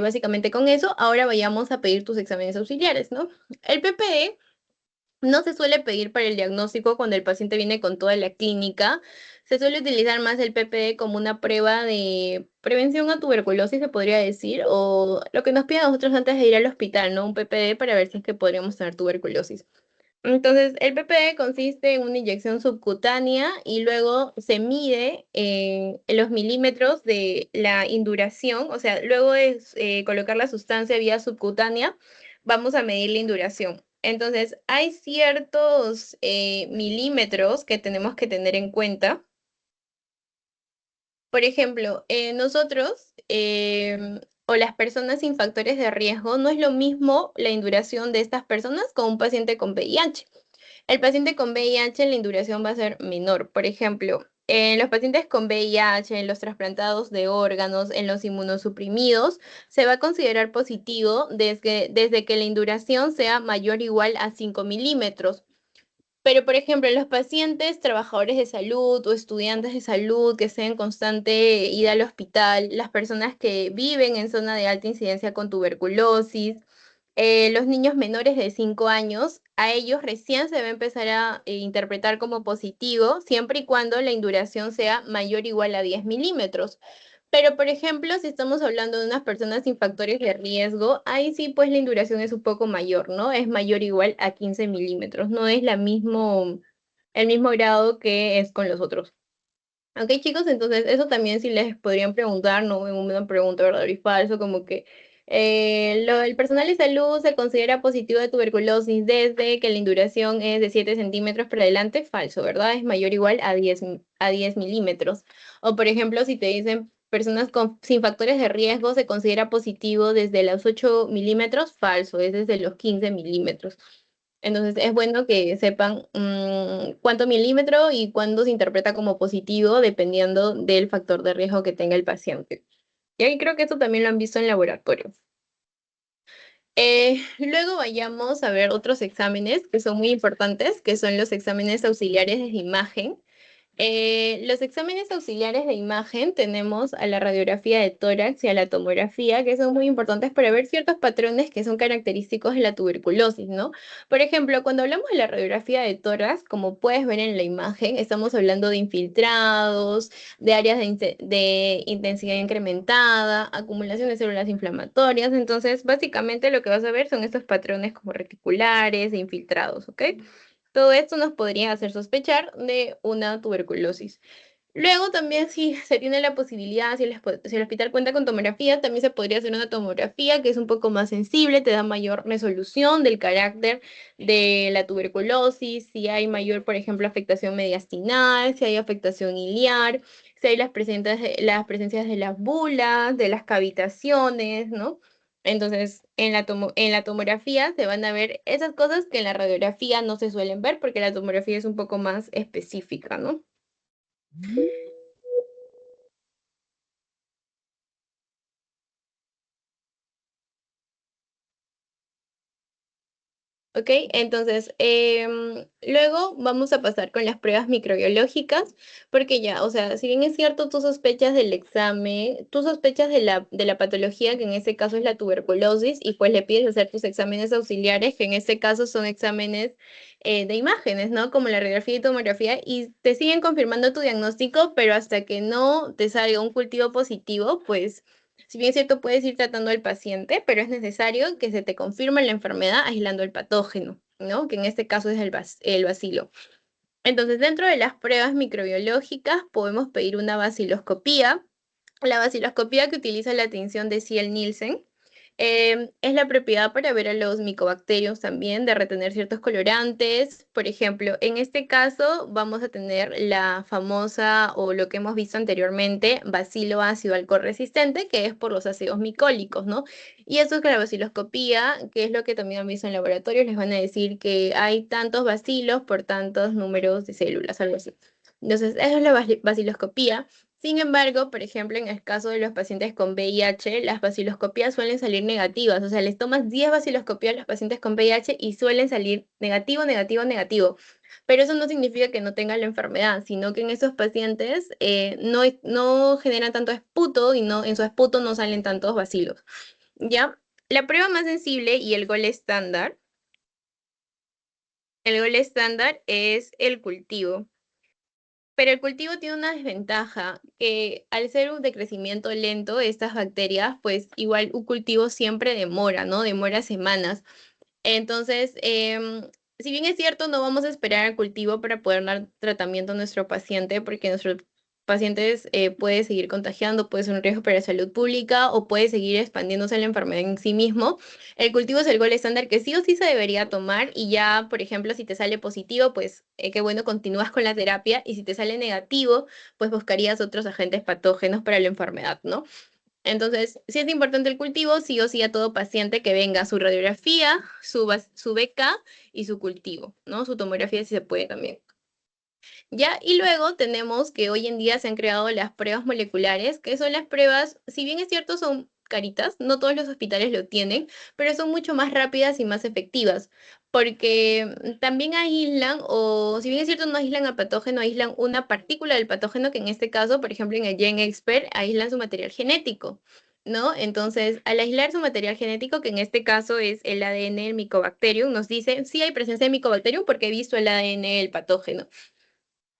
básicamente con eso, ahora vayamos a pedir tus exámenes auxiliares, ¿no? El PPE no se suele pedir para el diagnóstico cuando el paciente viene con toda la clínica. Se suele utilizar más el PPE como una prueba de prevención a tuberculosis, se podría decir, o lo que nos piden a nosotros antes de ir al hospital, ¿no? Un PPE para ver si es que podríamos tener tuberculosis. Entonces, el PPE consiste en una inyección subcutánea y luego se mide en los milímetros de la induración, o sea, luego de colocar la sustancia vía subcutánea, vamos a medir la induración. Entonces, hay ciertos milímetros que tenemos que tener en cuenta. Por ejemplo, nosotros o las personas sin factores de riesgo, no es lo mismo la induración de estas personas con un paciente con VIH. El paciente con VIH, la induración va a ser menor. Por ejemplo, en los pacientes con VIH, en los trasplantados de órganos, en los inmunosuprimidos, se va a considerar positivo desde que la induración sea mayor o igual a 5 milímetros. Pero, por ejemplo, los pacientes, trabajadores de salud o estudiantes de salud que estén en constante ida al hospital, las personas que viven en zona de alta incidencia con tuberculosis, los niños menores de 5 años, a ellos recién se va a empezar a interpretar como positivo, siempre y cuando la induración sea mayor o igual a 10 milímetros. Pero, por ejemplo, si estamos hablando de unas personas sin factores de riesgo, ahí sí, pues la induración es un poco mayor, ¿no? Es mayor o igual a 15 milímetros, no es el mismo grado que es con los otros. Ok, chicos, entonces eso también si les podrían preguntar, ¿no? En una pregunta verdadero y falso, como que el personal de salud se considera positivo de tuberculosis desde que la induración es de 7 centímetros para adelante, falso, ¿verdad? Es mayor o igual a 10 milímetros. O por ejemplo, si te dicen personas sin factores de riesgo se considera positivo desde los 8 milímetros, falso, es desde los 15 milímetros. Entonces es bueno que sepan cuánto milímetro y cuándo se interpreta como positivo dependiendo del factor de riesgo que tenga el paciente. Y ahí creo que eso también lo han visto en laboratorio. Luego vayamos a ver otros exámenes que son muy importantes, que son los exámenes auxiliares de imagen. Los exámenes auxiliares de imagen tenemos a la radiografía de tórax y a la tomografía, que son muy importantes para ver ciertos patrones que son característicos de la tuberculosis, ¿no? Por ejemplo, cuando hablamos de la radiografía de tórax, como puedes ver en la imagen, estamos hablando de infiltrados, de áreas de intensidad incrementada, acumulación de células inflamatorias. Entonces, básicamente lo que vas a ver son estos patrones como reticulares e infiltrados, ¿ok? Todo esto nos podría hacer sospechar de una tuberculosis. Luego también si se tiene la posibilidad, si el hospital cuenta con tomografía, también se podría hacer una tomografía que es un poco más sensible, te da mayor resolución del carácter de la tuberculosis, si hay mayor, por ejemplo, afectación mediastinal, si hay afectación iliar, si hay las presencias de las bulas, de las cavitaciones, ¿no? Entonces, en la tomografía se van a ver esas cosas que en la radiografía no se suelen ver porque la tomografía es un poco más específica, ¿no? ¿Ok? Entonces, luego vamos a pasar con las pruebas microbiológicas, porque ya, o sea, si bien es cierto, tú sospechas del examen, tú sospechas de la patología, que en este caso es la tuberculosis, y pues le pides hacer tus exámenes auxiliares, que en este caso son exámenes de imágenes, ¿no? Como la radiografía y tomografía, y te siguen confirmando tu diagnóstico, pero hasta que no te salga un cultivo positivo, pues si bien es cierto, puedes ir tratando al paciente, pero es necesario que se te confirme la enfermedad aislando el patógeno, ¿no? Que en este caso es el bacilo. Entonces, dentro de las pruebas microbiológicas, podemos pedir una baciloscopía. La baciloscopía que utiliza la tinción de Ciel-Nielsen es la propiedad para ver a los micobacterios también, de retener ciertos colorantes. Por ejemplo, en este caso vamos a tener la famosa o lo que hemos visto anteriormente, bacilo ácido alcohol resistente, que es por los ácidos micólicos, ¿no? Y eso es que la baciloscopía, que es lo que también han visto en laboratorios, les van a decir que hay tantos bacilos por tantos números de células, algo así. Entonces, eso es la baciloscopía. Sin embargo, por ejemplo, en el caso de los pacientes con VIH, las baciloscopías suelen salir negativas. O sea, les tomas 10 baciloscopías a los pacientes con VIH y suelen salir negativo, negativo, negativo. Pero eso no significa que no tengan la enfermedad, sino que en esos pacientes no generan tanto esputo y no, en su esputo no salen tantos bacilos. ¿Ya? La prueba más sensible y el gol estándar es el cultivo. Pero el cultivo tiene una desventaja, que al ser un decrecimiento lento de estas bacterias, pues igual un cultivo siempre demora, ¿no? Demora semanas. Entonces, si bien es cierto, no vamos a esperar al cultivo para poder dar tratamiento a nuestro paciente, porque nuestro paciente puede seguir contagiando, puede ser un riesgo para la salud pública o puede seguir expandiéndose la enfermedad en sí mismo. El cultivo es el gol estándar que sí o sí se debería tomar y ya, por ejemplo, si te sale positivo, pues qué bueno, continúas con la terapia y si te sale negativo, pues buscarías otros agentes patógenos para la enfermedad, ¿no? Entonces, sí es importante el cultivo, sí o sí a todo paciente que venga su radiografía, su BK y su cultivo, ¿no? Su tomografía si se puede también. Ya, y luego tenemos que hoy en día se han creado las pruebas moleculares, que son las pruebas, si bien es cierto, son caritas, no todos los hospitales lo tienen, pero son mucho más rápidas y más efectivas, porque también aíslan, o si bien es cierto, no aíslan al patógeno, aíslan una partícula del patógeno, que en este caso, por ejemplo, en el GenExpert, aíslan su material genético. ¿No? Entonces, al aislar su material genético, que en este caso es el ADN del Mycobacterium, nos dice si hay presencia de Mycobacterium porque he visto el ADN del patógeno.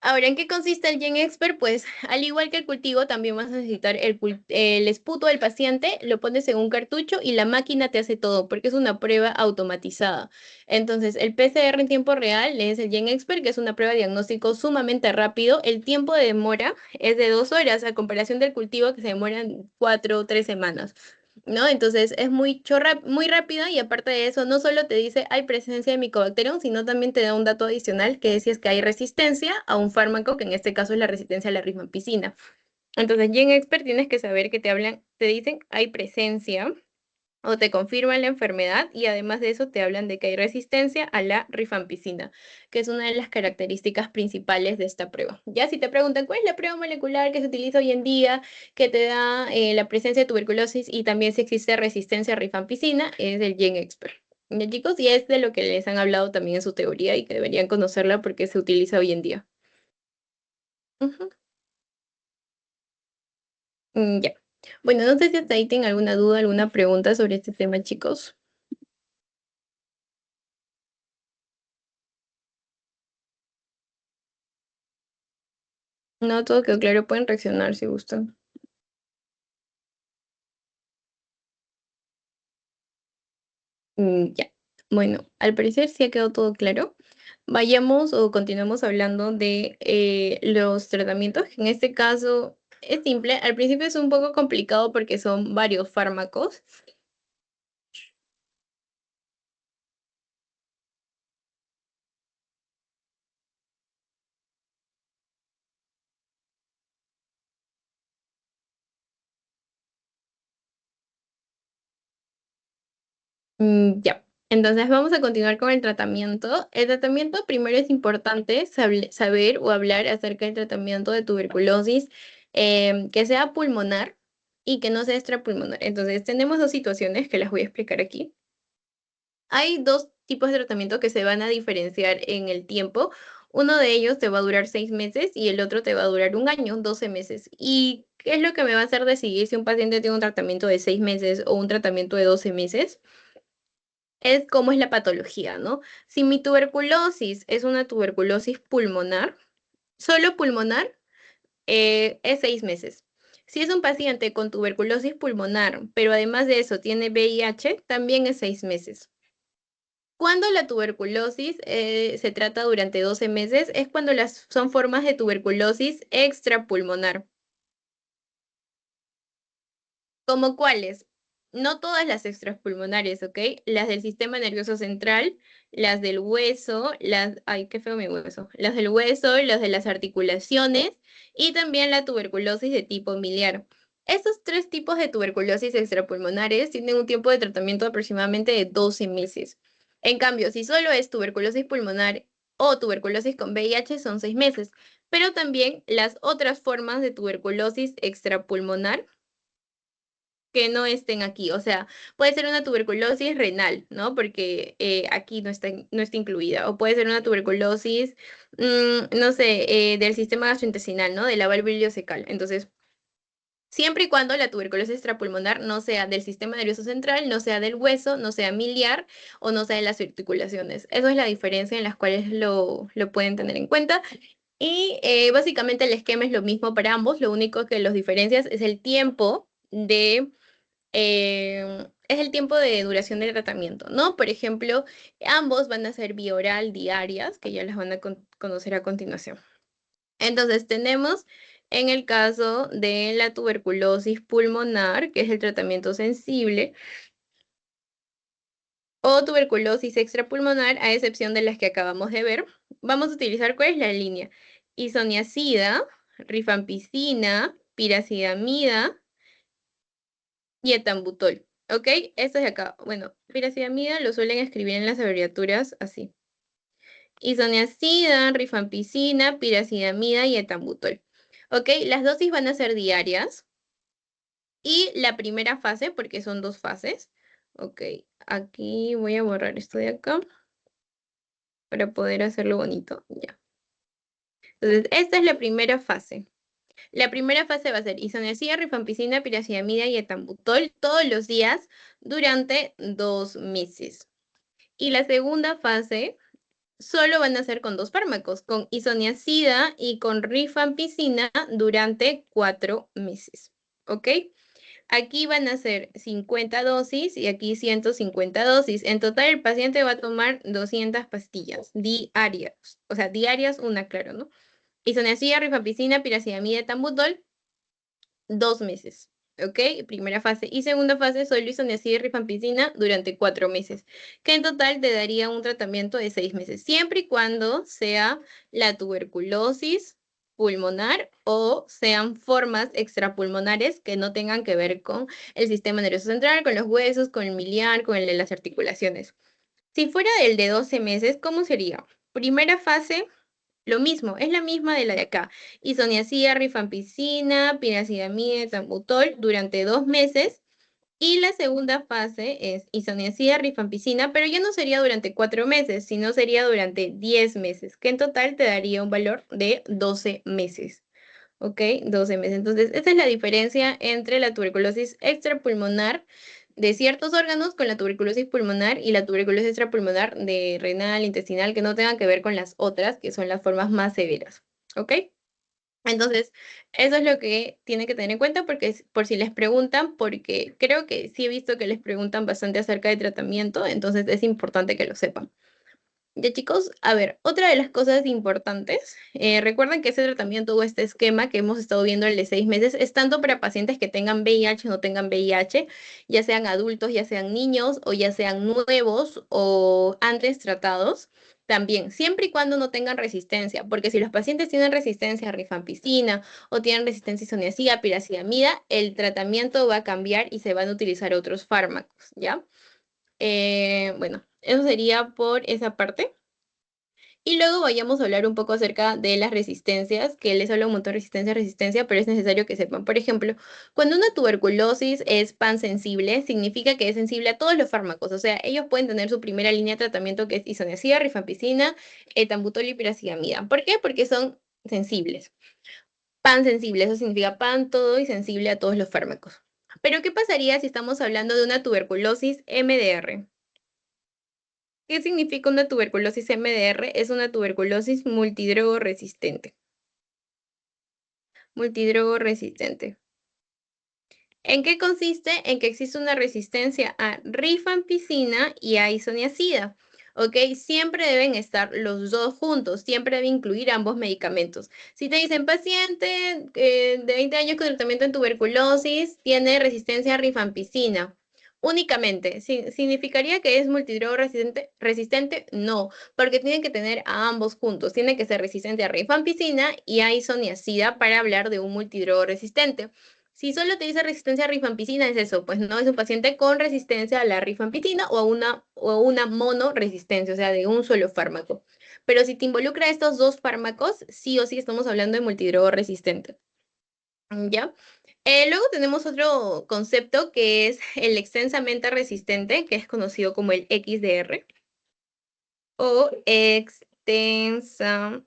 Ahora, ¿en qué consiste el GenExpert? Pues al igual que el cultivo, también vas a necesitar el esputo del paciente, lo pones en un cartucho y la máquina te hace todo, porque es una prueba automatizada. Entonces, el PCR en tiempo real es el GenExpert, que es una prueba de diagnóstico sumamente rápido. El tiempo de demora es de 2 horas, a comparación del cultivo que se demora 4 o 3 semanas. ¿No? Entonces es muy rápida y aparte de eso, no solo te dice hay presencia de Mycobacterium, sino también te da un dato adicional que es si es que hay resistencia a un fármaco, que en este caso es la resistencia a la rifampicina. Entonces, GenExpert tienes que saber que te dicen hay presencia o te confirman la enfermedad y además de eso te hablan de que hay resistencia a la rifampicina, que es una de las características principales de esta prueba. Ya si te preguntan cuál es la prueba molecular que se utiliza hoy en día, que te da la presencia de tuberculosis y también si existe resistencia a rifampicina, es el GenExpert. Ya, chicos, y es de lo que les han hablado también en su teoría y que deberían conocerla porque se utiliza hoy en día. Ujú. Ya. Bueno, no sé si hasta ahí tienen alguna duda, alguna pregunta sobre este tema, chicos. No, todo quedó claro, pueden reaccionar si gustan. Ya. Bueno, al parecer sí ha quedado todo claro. Vayamos o continuemos hablando de los tratamientos, que en este caso es simple. Al principio es un poco complicado porque son varios fármacos. Ya. Entonces vamos a continuar con el tratamiento. El tratamiento primero es importante saber o hablar acerca del tratamiento de tuberculosis que sea pulmonar y que no sea extrapulmonar. Entonces tenemos dos situaciones que las voy a explicar aquí. Hay dos tipos de tratamiento que se van a diferenciar en el tiempo. Uno de ellos te va a durar 6 meses y el otro te va a durar un año, 12 meses. ¿Y qué es lo que me va a hacer decidir si un paciente tiene un tratamiento de 6 meses o un tratamiento de 12 meses? Es cómo es la patología, ¿no? Si mi tuberculosis es una tuberculosis pulmonar, solo pulmonar, es 6 meses. Si es un paciente con tuberculosis pulmonar, pero además de eso tiene VIH, también es 6 meses. Cuando la tuberculosis se trata durante 12 meses, es cuando son formas de tuberculosis extrapulmonar. ¿Como cuáles? No todas las extrapulmonares, ¿ok? Las del sistema nervioso central, las del hueso, ay, qué feo mi hueso. Las del hueso, las de las articulaciones y también la tuberculosis de tipo miliar. Estos tres tipos de tuberculosis extrapulmonares tienen un tiempo de tratamiento aproximadamente de 12 meses. En cambio, si solo es tuberculosis pulmonar o tuberculosis con VIH, son 6 meses. Pero también las otras formas de tuberculosis extrapulmonar que no estén aquí. O sea, puede ser una tuberculosis renal, ¿no? Porque aquí no está incluida. O puede ser una tuberculosis, no sé, del sistema gastrointestinal, ¿no? De la válvula ileocecal. Entonces, siempre y cuando la tuberculosis extrapulmonar no sea del sistema nervioso central, no sea del hueso, no sea miliar o no sea de las articulaciones. Esa es la diferencia en las cuales lo pueden tener en cuenta. Y básicamente el esquema es lo mismo para ambos, lo único que los diferencias es el tiempo es el tiempo de duración del tratamiento, ¿no? Por ejemplo, ambos van a ser vía oral diarias, que ya las van a conocer a continuación. Entonces, tenemos en el caso de la tuberculosis pulmonar, que es el tratamiento sensible, o tuberculosis extrapulmonar, a excepción de las que acabamos de ver, vamos a utilizar, ¿cuál es la línea? Isoniazida, rifampicina, piracidamida y etambutol. ¿Ok? Esto es de acá. Bueno, piracidamida lo suelen escribir en las abreviaturas así. Isoniazida, rifampicina, piracidamida y etambutol. ¿Ok? Las dosis van a ser diarias. Y la primera fase, porque son dos fases. Ok, aquí voy a borrar esto de acá para poder hacerlo bonito. Ya. Entonces, esta es la primera fase. La primera fase va a ser isoniazida, rifampicina, piracidamida y etambutol todos los días durante 2 meses. Y la segunda fase solo van a ser con dos fármacos, con isoniazida y con rifampicina durante 4 meses. ¿Ok? Aquí van a ser 50 dosis y aquí 150 dosis. En total, el paciente va a tomar 200 pastillas diarias. O sea, diarias una, claro, ¿no? Isoniazida, rifampicina, piracidamida, etambutol 2 meses. ¿Ok? Primera fase. Y segunda fase, solo isoniazida y rifampicina durante 4 meses, que en total te daría un tratamiento de 6 meses, siempre y cuando sea la tuberculosis pulmonar o sean formas extrapulmonares que no tengan que ver con el sistema nervioso central, con los huesos, con el miliar, con el de las articulaciones. Si fuera el de 12 meses, ¿cómo sería? Primera fase, lo mismo, es la misma de la de acá. Isoniazida, rifampicina, piracidamida, etambutol durante 2 meses. Y la segunda fase es isoniazida, rifampicina, pero ya no sería durante 4 meses, sino sería durante 10 meses, que en total te daría un valor de 12 meses. ¿Ok? 12 meses. Entonces, esa es la diferencia entre la tuberculosis extrapulmonar de ciertos órganos con la tuberculosis pulmonar y la tuberculosis extrapulmonar de renal, intestinal, que no tengan que ver con las otras, que son las formas más severas. ¿Ok? Entonces, eso es lo que tienen que tener en cuenta porque por si les preguntan, porque creo que sí he visto que les preguntan bastante acerca de tratamiento, entonces es importante que lo sepan. Ya chicos, a ver, otra de las cosas importantes, recuerden que ese tratamiento o este esquema que hemos estado viendo, el de 6 meses, es tanto para pacientes que tengan VIH o no tengan VIH, ya sean adultos, ya sean niños o ya sean nuevos o antes tratados. También, siempre y cuando no tengan resistencia, porque si los pacientes tienen resistencia a rifampicina o tienen resistencia a isoniazida, piracidamida, el tratamiento va a cambiar y se van a utilizar otros fármacos, ¿ya? Bueno, eso sería por esa parte. Y luego vayamos a hablar un poco acerca de las resistencias, que les hablo un montón de resistencia, pero es necesario que sepan. Por ejemplo, cuando una tuberculosis es pansensible, significa que es sensible a todos los fármacos. O sea, ellos pueden tener su primera línea de tratamiento que es isoniazida, rifampicina, etambutol y piracetamida. ¿Por qué? Porque son sensibles. Pansensible, eso significa pan todo y sensible a todos los fármacos. Pero ¿qué pasaría si estamos hablando de una tuberculosis MDR? ¿Qué significa una tuberculosis MDR? Es una tuberculosis multidrogo resistente. Multidrogo resistente. ¿En qué consiste? En que existe una resistencia a rifampicina y a isoniazida. ¿Ok? Siempre deben estar los dos juntos, siempre debe incluir ambos medicamentos. Si te dicen paciente de 20 años con tratamiento en tuberculosis, tiene resistencia a rifampicina. Únicamente, ¿significaría que es multidrogo resistente? ¿Resistente? No, porque tienen que tener a ambos juntos. Tiene que ser resistente a rifampicina y a isoniazida para hablar de un multidrogo resistente. Si solo te dice resistencia a rifampicina, es eso, pues no es un paciente con resistencia a la rifampicina o a una monoresistencia, o sea, de un solo fármaco. Pero si te involucra estos dos fármacos, sí o sí estamos hablando de multidrogo resistente. ¿Ya? Luego tenemos otro concepto que es el extensamente resistente, que es conocido como el XDR o extensamente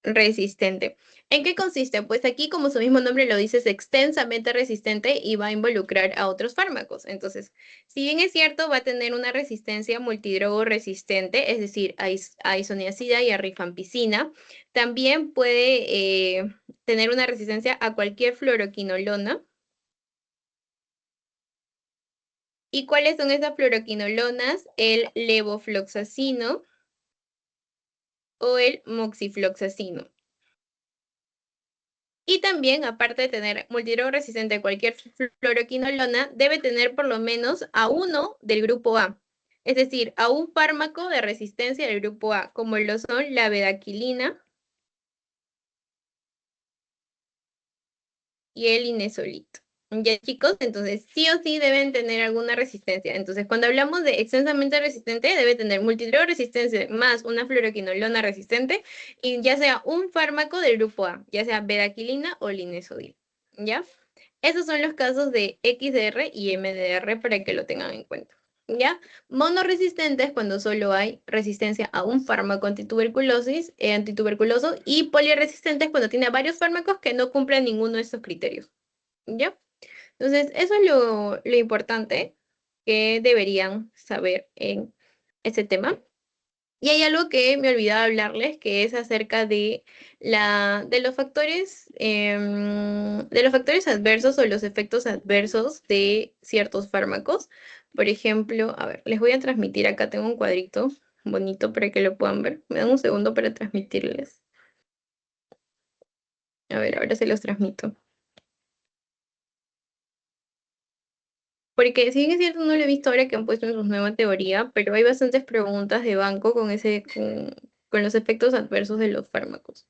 resistente. ¿En qué consiste? Pues aquí, como su mismo nombre lo dice, es extensamente resistente y va a involucrar a otros fármacos. Entonces, si bien es cierto, va a tener una resistencia multidrogo resistente, es decir, a isoniazida y a rifampicina, también puede tener una resistencia a cualquier fluoroquinolona. ¿Y cuáles son esas fluoroquinolonas? El levofloxacino o el moxifloxacino. Y también, aparte de tener multidrogo resistente a cualquier fluoroquinolona, debe tener por lo menos a uno del grupo A. Es decir, a un fármaco de resistencia del grupo A, como lo son la bedaquilina y el inesolito. Ya, chicos, entonces sí o sí deben tener alguna resistencia. Entonces, cuando hablamos de extensamente resistente, debe tener multidrogo resistente más una fluoroquinolona resistente y ya sea un fármaco del grupo A, ya sea bedaquilina o linesodil. ¿Ya? Esos son los casos de XDR y MDR para que lo tengan en cuenta. ¿Ya? Monoresistentes cuando solo hay resistencia a un fármaco antituberculoso y poliresistentes cuando tiene varios fármacos que no cumplen ninguno de estos criterios. ¿Ya? Entonces, eso es lo importante que deberían saber en este tema. Y hay algo que me olvidaba hablarles, que es acerca de los factores adversos o los efectos adversos de ciertos fármacos. Por ejemplo, a ver, les voy a transmitir acá, tengo un cuadrito bonito para que lo puedan ver. Me dan un segundo para transmitirles. A ver, ahora se los transmito. Porque si bien es cierto, no lo he visto ahora que han puesto en su nueva teoría, pero hay bastantes preguntas de banco con los efectos adversos de los fármacos.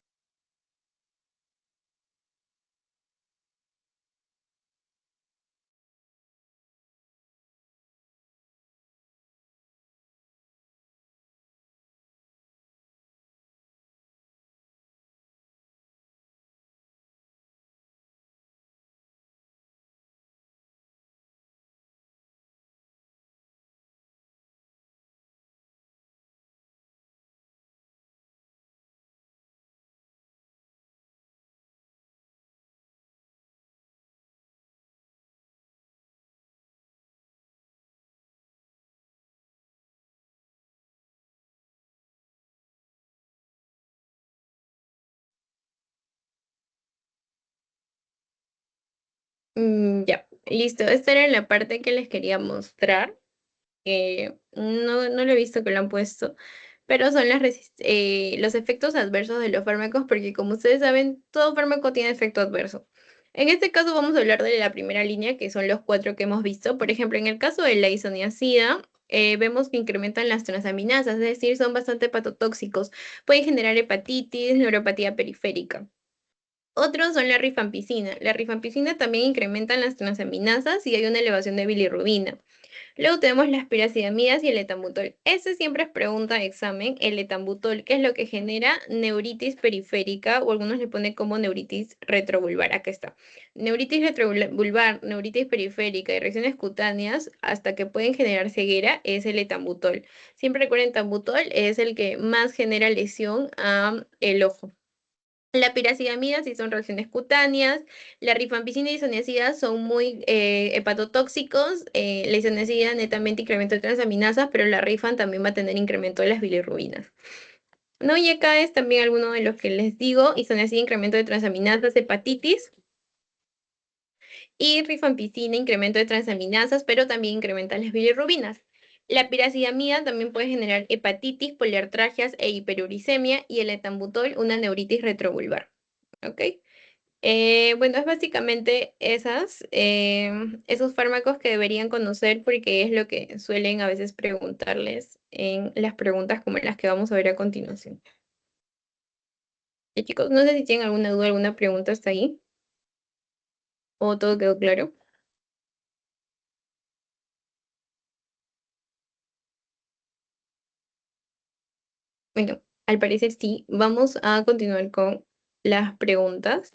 Ya, listo. Esta era la parte que les quería mostrar. No lo he visto que lo han puesto, pero son los efectos adversos de los fármacos, porque como ustedes saben, todo fármaco tiene efecto adverso. En este caso vamos a hablar de la primera línea, que son los cuatro que hemos visto. Por ejemplo, en el caso de la isoniazida, vemos que incrementan las transaminasas, es decir, son bastante hepatotóxicos. Pueden generar hepatitis, neuropatía periférica. Otros son la rifampicina. La rifampicina también incrementa las transaminasas y hay una elevación de bilirrubina. Luego tenemos las piracidamidas y el etambutol. Ese siempre es pregunta de examen. El etambutol, ¿qué es lo que genera? Neuritis periférica, o algunos le ponen como neuritis retrovulvar. Acá está. Neuritis retrovulvar, neuritis periférica y reacciones cutáneas, hasta que pueden generar ceguera, es el etambutol. Siempre recuerden, etambutol es el que más genera lesión a el ojo. La piracidamida sí son reacciones cutáneas, la rifampicina y isoniazida son muy hepatotóxicos, la isoniazida netamente incremento de transaminasas, pero la rifan también va a tener incremento de las bilirrubinas. ¿No? Y acá es también alguno de los que les digo, isoniazida incremento de transaminasas, hepatitis, y rifampicina incremento de transaminasas, pero también incrementa las bilirrubinas. La piracidamida también puede generar hepatitis, poliartralgias e hiperuricemia, y el etambutol una neuritis retrovulvar. ¿Ok? Bueno, es básicamente esos fármacos que deberían conocer porque es lo que suelen a veces preguntarles en las preguntas como las que vamos a ver a continuación. Chicos, no sé si tienen alguna duda, alguna pregunta hasta ahí, o todo quedó claro. Bueno, al parecer sí. Vamos a continuar con las preguntas.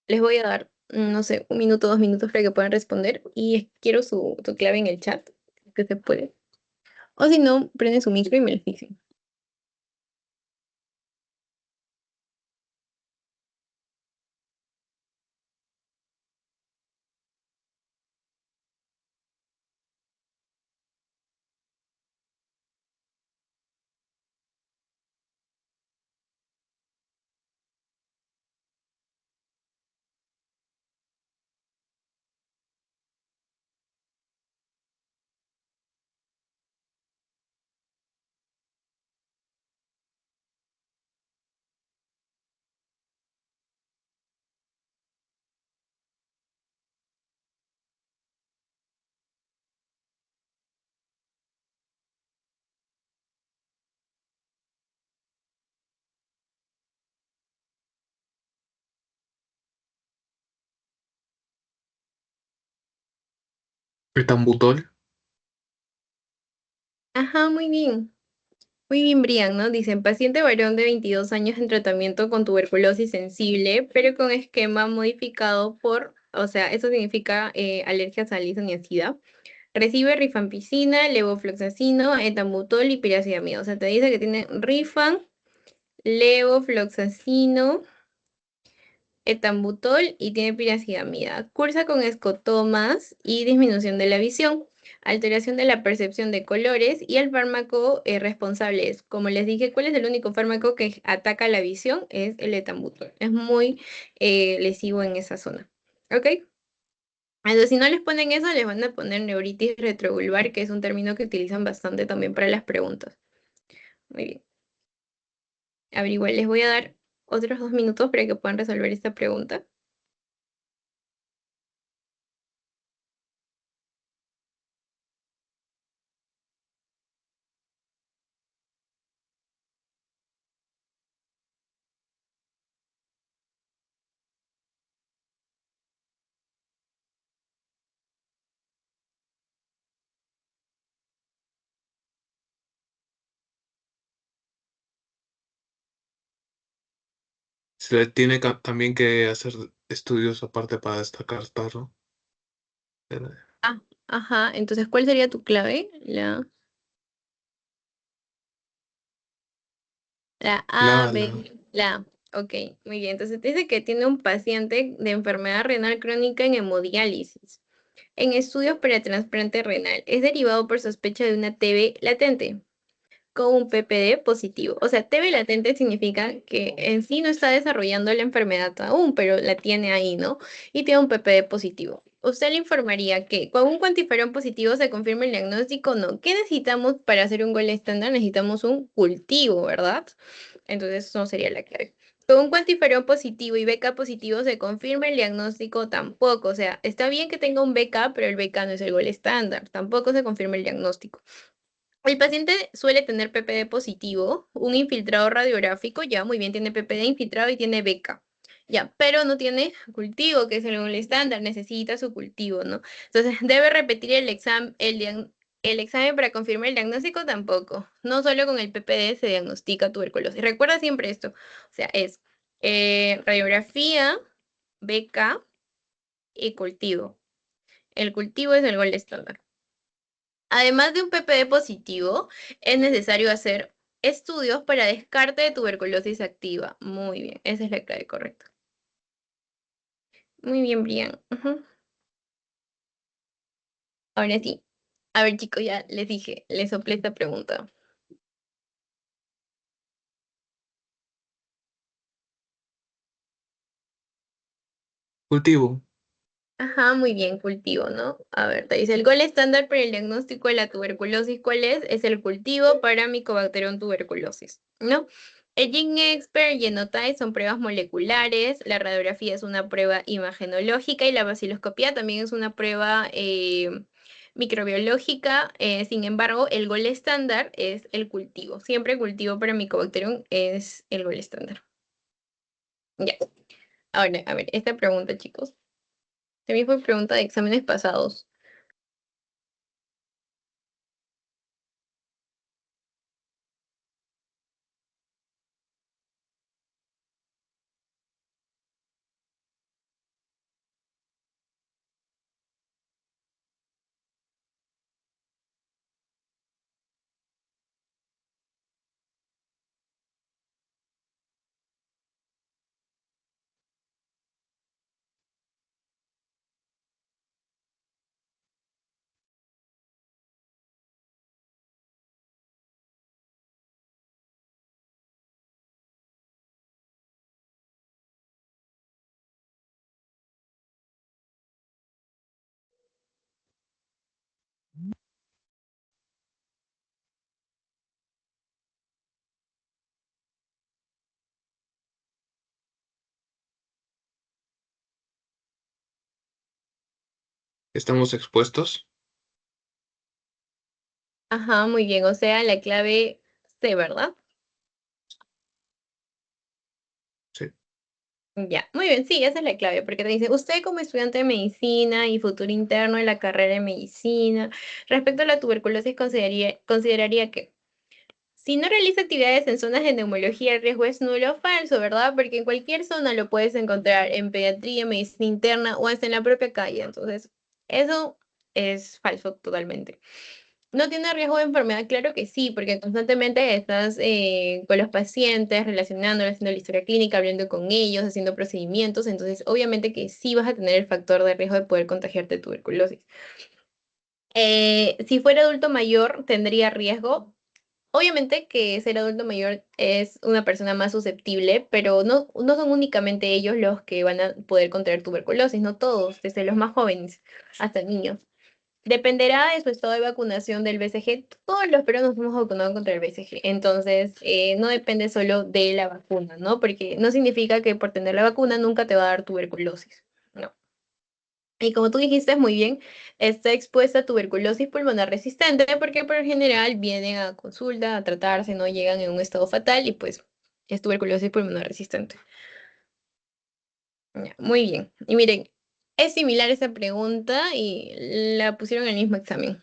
Les voy a dar, no sé, 1 minuto, 2 minutos para que puedan responder y quiero su clave en el chat, que se puede. O si no, prenden su micro y me lo dicen. Etambutol. Ajá, muy bien. Muy bien, Brian, ¿no? Dicen, paciente varón de 22 años en tratamiento con tuberculosis sensible, pero con esquema modificado por, o sea, eso significa alergias al isoniazida. Recibe rifampicina, levofloxacino, etambutol y piracidamida. O sea, te dice que tiene rifan, levofloxacino, etambutol y tiene piracidamida. Cursa con escotomas y disminución de la visión, alteración de la percepción de colores, y el fármaco responsable es, como les dije, ¿cuál es el único fármaco que ataca la visión? Es el etambutol. Es muy lesivo en esa zona. ¿Ok? Entonces, si no les ponen eso, les van a poner neuritis retrovulvar, que es un término que utilizan bastante también para las preguntas. Muy bien. A ver, igual les voy a dar otros 2 minutos para que puedan resolver esta pregunta. Se le tiene también que hacer estudios aparte para descartarlo. Ah, ajá. Entonces, ¿cuál sería tu clave? La A, La, B, la A. Ok, muy bien. Entonces, te dice que tiene un paciente de enfermedad renal crónica en hemodiálisis, en estudios para trasplante renal. Es derivado por sospecha de una TB latente, con un PPD positivo. O sea, TB latente significa que en sí no está desarrollando la enfermedad aún, pero la tiene ahí, ¿no? Y tiene un PPD positivo. Usted le informaría que con un cuantiferón positivo se confirma el diagnóstico, no. ¿Qué necesitamos para hacer un gol estándar? Necesitamos un cultivo, ¿verdad? Entonces, eso no sería la clave. Con un cuantiferón positivo y BK positivo se confirma el diagnóstico tampoco. O sea, está bien que tenga un BK, pero el BK no es el gol estándar. Tampoco se confirma el diagnóstico. El paciente suele tener PPD positivo, un infiltrado radiográfico, ya muy bien, tiene PPD infiltrado y tiene BK. Ya, pero no tiene cultivo, que es el gold estándar, necesita su cultivo, ¿no? Entonces, debe repetir el examen para confirmar el diagnóstico tampoco. No solo con el PPD se diagnostica tuberculosis. Recuerda siempre esto. O sea, es radiografía, BK y cultivo. El cultivo es el gold estándar. Además de un PPD positivo, es necesario hacer estudios para descarte de tuberculosis activa. Muy bien, esa es la clave correcta. Muy bien, Brian. Ujú. Ahora sí. A ver, chicos, ya les dije, les soplé esta pregunta. Cultivo. Ajá, muy bien, cultivo, ¿no? A ver, te dice, el gol estándar para el diagnóstico de la tuberculosis, ¿cuál es? Es el cultivo para Mycobacterium tuberculosis, ¿no? El GeneXpert y Genotype son pruebas moleculares, la radiografía es una prueba imagenológica y la vaciloscopía también es una prueba microbiológica. Sin embargo, el gol estándar es el cultivo. Siempre cultivo para Mycobacterium es el gol estándar. Ya. Ahora, a ver, esta pregunta, chicos. También fue pregunta de exámenes pasados. ¿Estamos expuestos? Ajá, muy bien. O sea, la clave C, ¿verdad? Sí. Ya, muy bien, sí, esa es la clave, porque te dice, usted como estudiante de medicina y futuro interno en la carrera de medicina, respecto a la tuberculosis, consideraría que si no realiza actividades en zonas de neumología, el riesgo es nulo o falso, ¿verdad? Porque en cualquier zona lo puedes encontrar, en pediatría, medicina interna o hasta en la propia calle. Entonces, eso es falso totalmente. ¿No tiene riesgo de enfermedad? Claro que sí, porque constantemente estás con los pacientes, relacionándolos, haciendo la historia clínica, hablando con ellos, haciendo procedimientos, entonces obviamente que sí vas a tener el factor de riesgo de poder contagiarte de tuberculosis. Si fuera adulto mayor, tendría riesgo. Obviamente que ser adulto mayor es una persona más susceptible, pero no son únicamente ellos los que van a poder contraer tuberculosis, no todos, desde los más jóvenes hasta niños. Dependerá de su estado de vacunación del BCG. Todos los peruanos nos hemos vacunado contra el BCG. Entonces, no depende solo de la vacuna, ¿no? Porque no significa que por tener la vacuna nunca te va a dar tuberculosis. No. Y como tú dijiste muy bien, está expuesta a tuberculosis pulmonar resistente porque por lo general vienen a consulta, a tratarse, no llegan en un estado fatal y pues es tuberculosis pulmonar resistente. Ya, muy bien. Y miren, es similar esa pregunta y la pusieron en el mismo examen.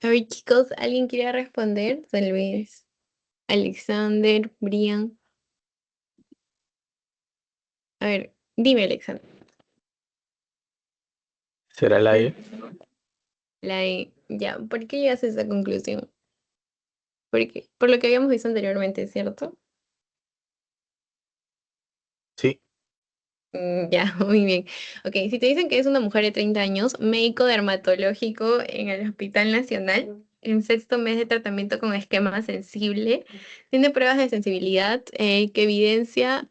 A ver, chicos, ¿alguien quiere responder? Tal vez Alexander, Brian. A ver, dime, Alexander. ¿Será la E? Ya, ¿por qué llegas a esa conclusión? Porque, por lo que habíamos visto anteriormente, ¿cierto? Sí. Ya, muy bien. Ok, si te dicen que es una mujer de 30 años, médico dermatológico en el Hospital Nacional, en sexto mes de tratamiento con esquema sensible, tiene pruebas de sensibilidad que evidencia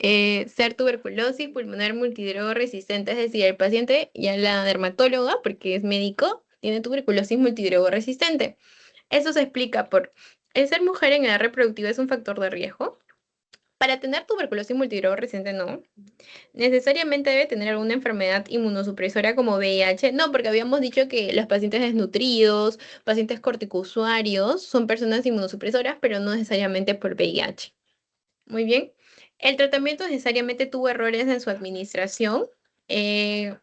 ser tuberculosis pulmonar multidroga resistente, es decir, el paciente, ya la dermatóloga, porque es médico, tiene tuberculosis multidroga resistente. Eso se explica por el ser mujer en edad reproductiva es un factor de riesgo. Para tener tuberculosis multidroga resistente, no. Necesariamente debe tener alguna enfermedad inmunosupresora como VIH. No, porque habíamos dicho que los pacientes desnutridos, pacientes corticousuarios, son personas inmunosupresoras, pero no necesariamente por VIH. Muy bien. El tratamiento necesariamente tuvo errores en su administración. Eh,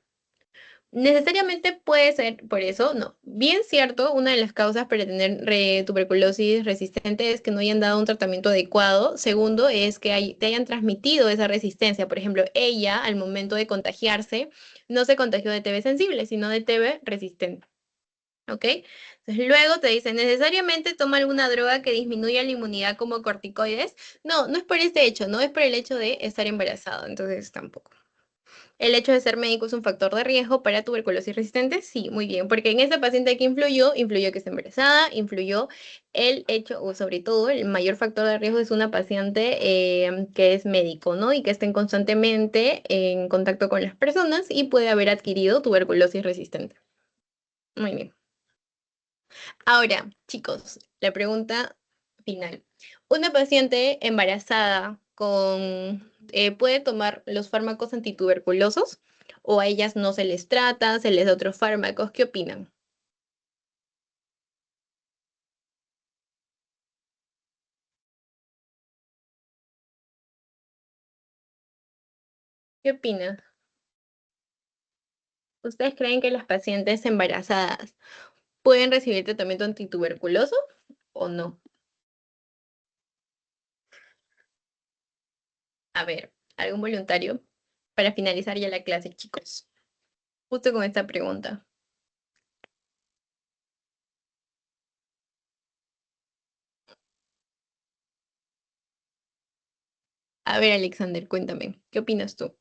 Necesariamente puede ser por eso, no. Bien cierto, una de las causas para tener tuberculosis resistente es que no hayan dado un tratamiento adecuado. Segundo, es que te hayan transmitido esa resistencia. Por ejemplo, ella al momento de contagiarse no se contagió de TB sensible, sino de TB resistente. ¿Ok? Entonces, luego te dicen, necesariamente toma alguna droga que disminuya la inmunidad como corticoides. No, no es por este hecho, no es por el hecho de estar embarazado, entonces tampoco. ¿El hecho de ser médico es un factor de riesgo para tuberculosis resistente? Sí, muy bien, porque en esa paciente que influyó que está embarazada, influyó el hecho, o sobre todo, el mayor factor de riesgo es una paciente que es médico, ¿no? Y que estén constantemente en contacto con las personas y puede haber adquirido tuberculosis resistente. Muy bien. Ahora, chicos, la pregunta final. ¿Una paciente embarazada puede tomar los fármacos antituberculosos o a ellas no se les trata, se les da otros fármacos? ¿Qué opinan? ¿Qué opinan? ¿Ustedes creen que las pacientes embarazadas pueden recibir tratamiento antituberculoso o no? A ver, ¿algún voluntario para finalizar ya la clase, chicos? Justo con esta pregunta. A ver, Alexander, cuéntame, ¿qué opinas tú?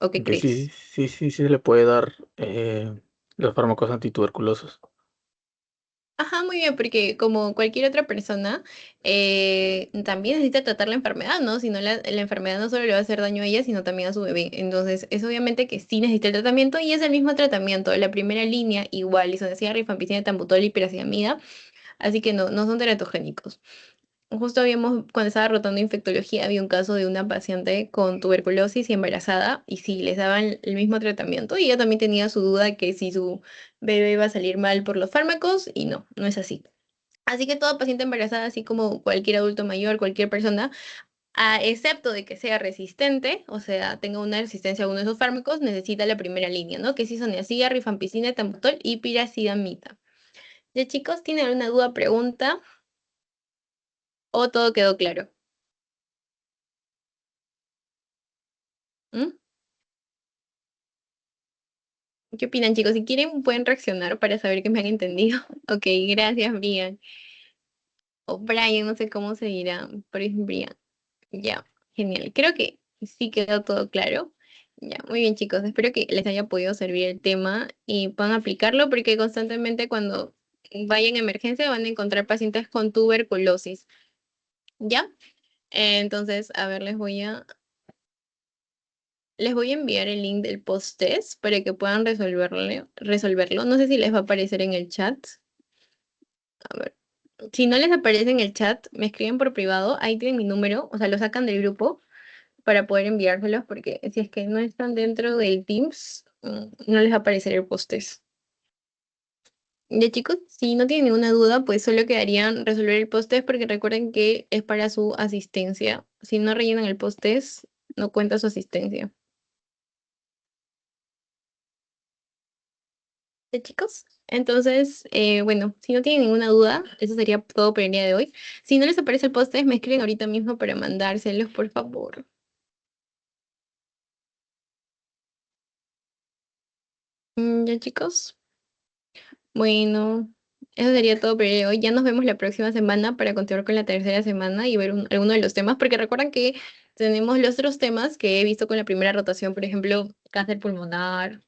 ¿O qué Que sí, crees? sí, sí, sí se le puede dar los fármacos antituberculosos. Ajá, muy bien, porque como cualquier otra persona, también necesita tratar la enfermedad, ¿no? Si no, la enfermedad no solo le va a hacer daño a ella, sino también a su bebé. Entonces, es obviamente que sí necesita el tratamiento y es el mismo tratamiento. La primera línea, igual, isoniazida, rifampicina, tambutol y piracetamida, así que no, no son teratogénicos. Justo cuando estaba rotando infectología, había un caso de una paciente con tuberculosis y embarazada, y sí, les daban el mismo tratamiento, y ella también tenía su duda que si su bebé iba a salir mal por los fármacos, y no, no es así. Así que toda paciente embarazada, así como cualquier adulto mayor, cualquier persona, excepto de que sea resistente, o sea, tenga una resistencia a uno de esos fármacos, necesita la primera línea, ¿no? Que es isoniazida, rifampicina, tambutol y piracidamida. ¿Ya, chicos, tienen alguna duda, pregunta o todo quedó claro? ¿Mm? ¿Qué opinan, chicos? Si quieren, pueden reaccionar para saber que me han entendido. Ok, gracias, Brian. O Brian, no sé cómo se dirá, pero es Brian. Ya, genial. Creo que sí quedó todo claro. Ya, muy bien, chicos. Espero que les haya podido servir el tema y puedan aplicarlo porque constantemente cuando vayan a emergencia van a encontrar pacientes con tuberculosis. ¿Ya? Entonces, a ver, les voy a enviar el link del post-test para que puedan resolverlo. No sé si les va a aparecer en el chat. A ver. Si no les aparece en el chat, me escriben por privado. Ahí tienen mi número. O sea, lo sacan del grupo para poder enviárselos porque si es que no están dentro del Teams, no les va a aparecer el post-test. Ya, chicos, si no tienen ninguna duda, pues solo quedarían resolver el post-test porque recuerden que es para su asistencia. Si no rellenan el post-test, no cuenta su asistencia. ¿De chicos? Entonces, bueno, si no tienen ninguna duda, eso sería todo por el día de hoy. Si no les aparece el post, me escriben ahorita mismo para mandárselos, por favor. ¿Ya chicos? Bueno, eso sería todo por el día de hoy. Ya nos vemos la próxima semana para continuar con la tercera semana y ver alguno de los temas, porque recuerdan que tenemos los otros temas que he visto con la primera rotación, por ejemplo, cáncer pulmonar,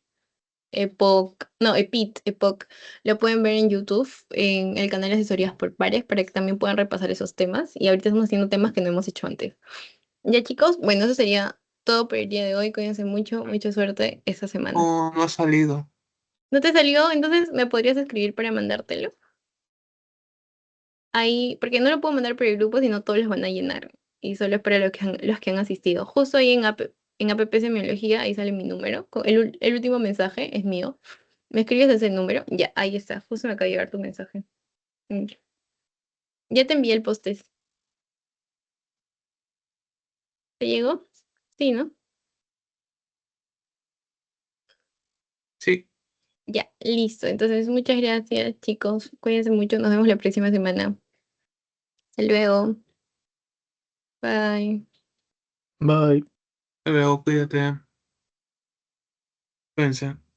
EPOC, no, EPOC. Lo pueden ver en YouTube, en el canal de Asesorías por Pares, para que también puedan repasar esos temas. Y ahorita estamos haciendo temas que no hemos hecho antes. Ya chicos, bueno, eso sería todo por el día de hoy. Cuídense mucho, mucha suerte esta semana. No, no ha salido. ¿No te salió? Entonces me podrías escribir para mandártelo. Ahí, porque no lo puedo mandar por el grupo, sino todos los van a llenar. Y solo es para los que han asistido. Justo ahí en APP Semiología, ahí sale mi número. El último mensaje es mío. ¿Me escribes ese número? Ya, ahí está. Justo me acaba de llegar tu mensaje. Mm. Ya te envié el post. ¿Te llegó? Sí, ¿no? Sí, Ya, listo. Entonces, muchas gracias, chicos. Cuídense mucho. Nos vemos la próxima semana. Hasta luego. Bye. Bye. te veo, cuídate. Cuídense.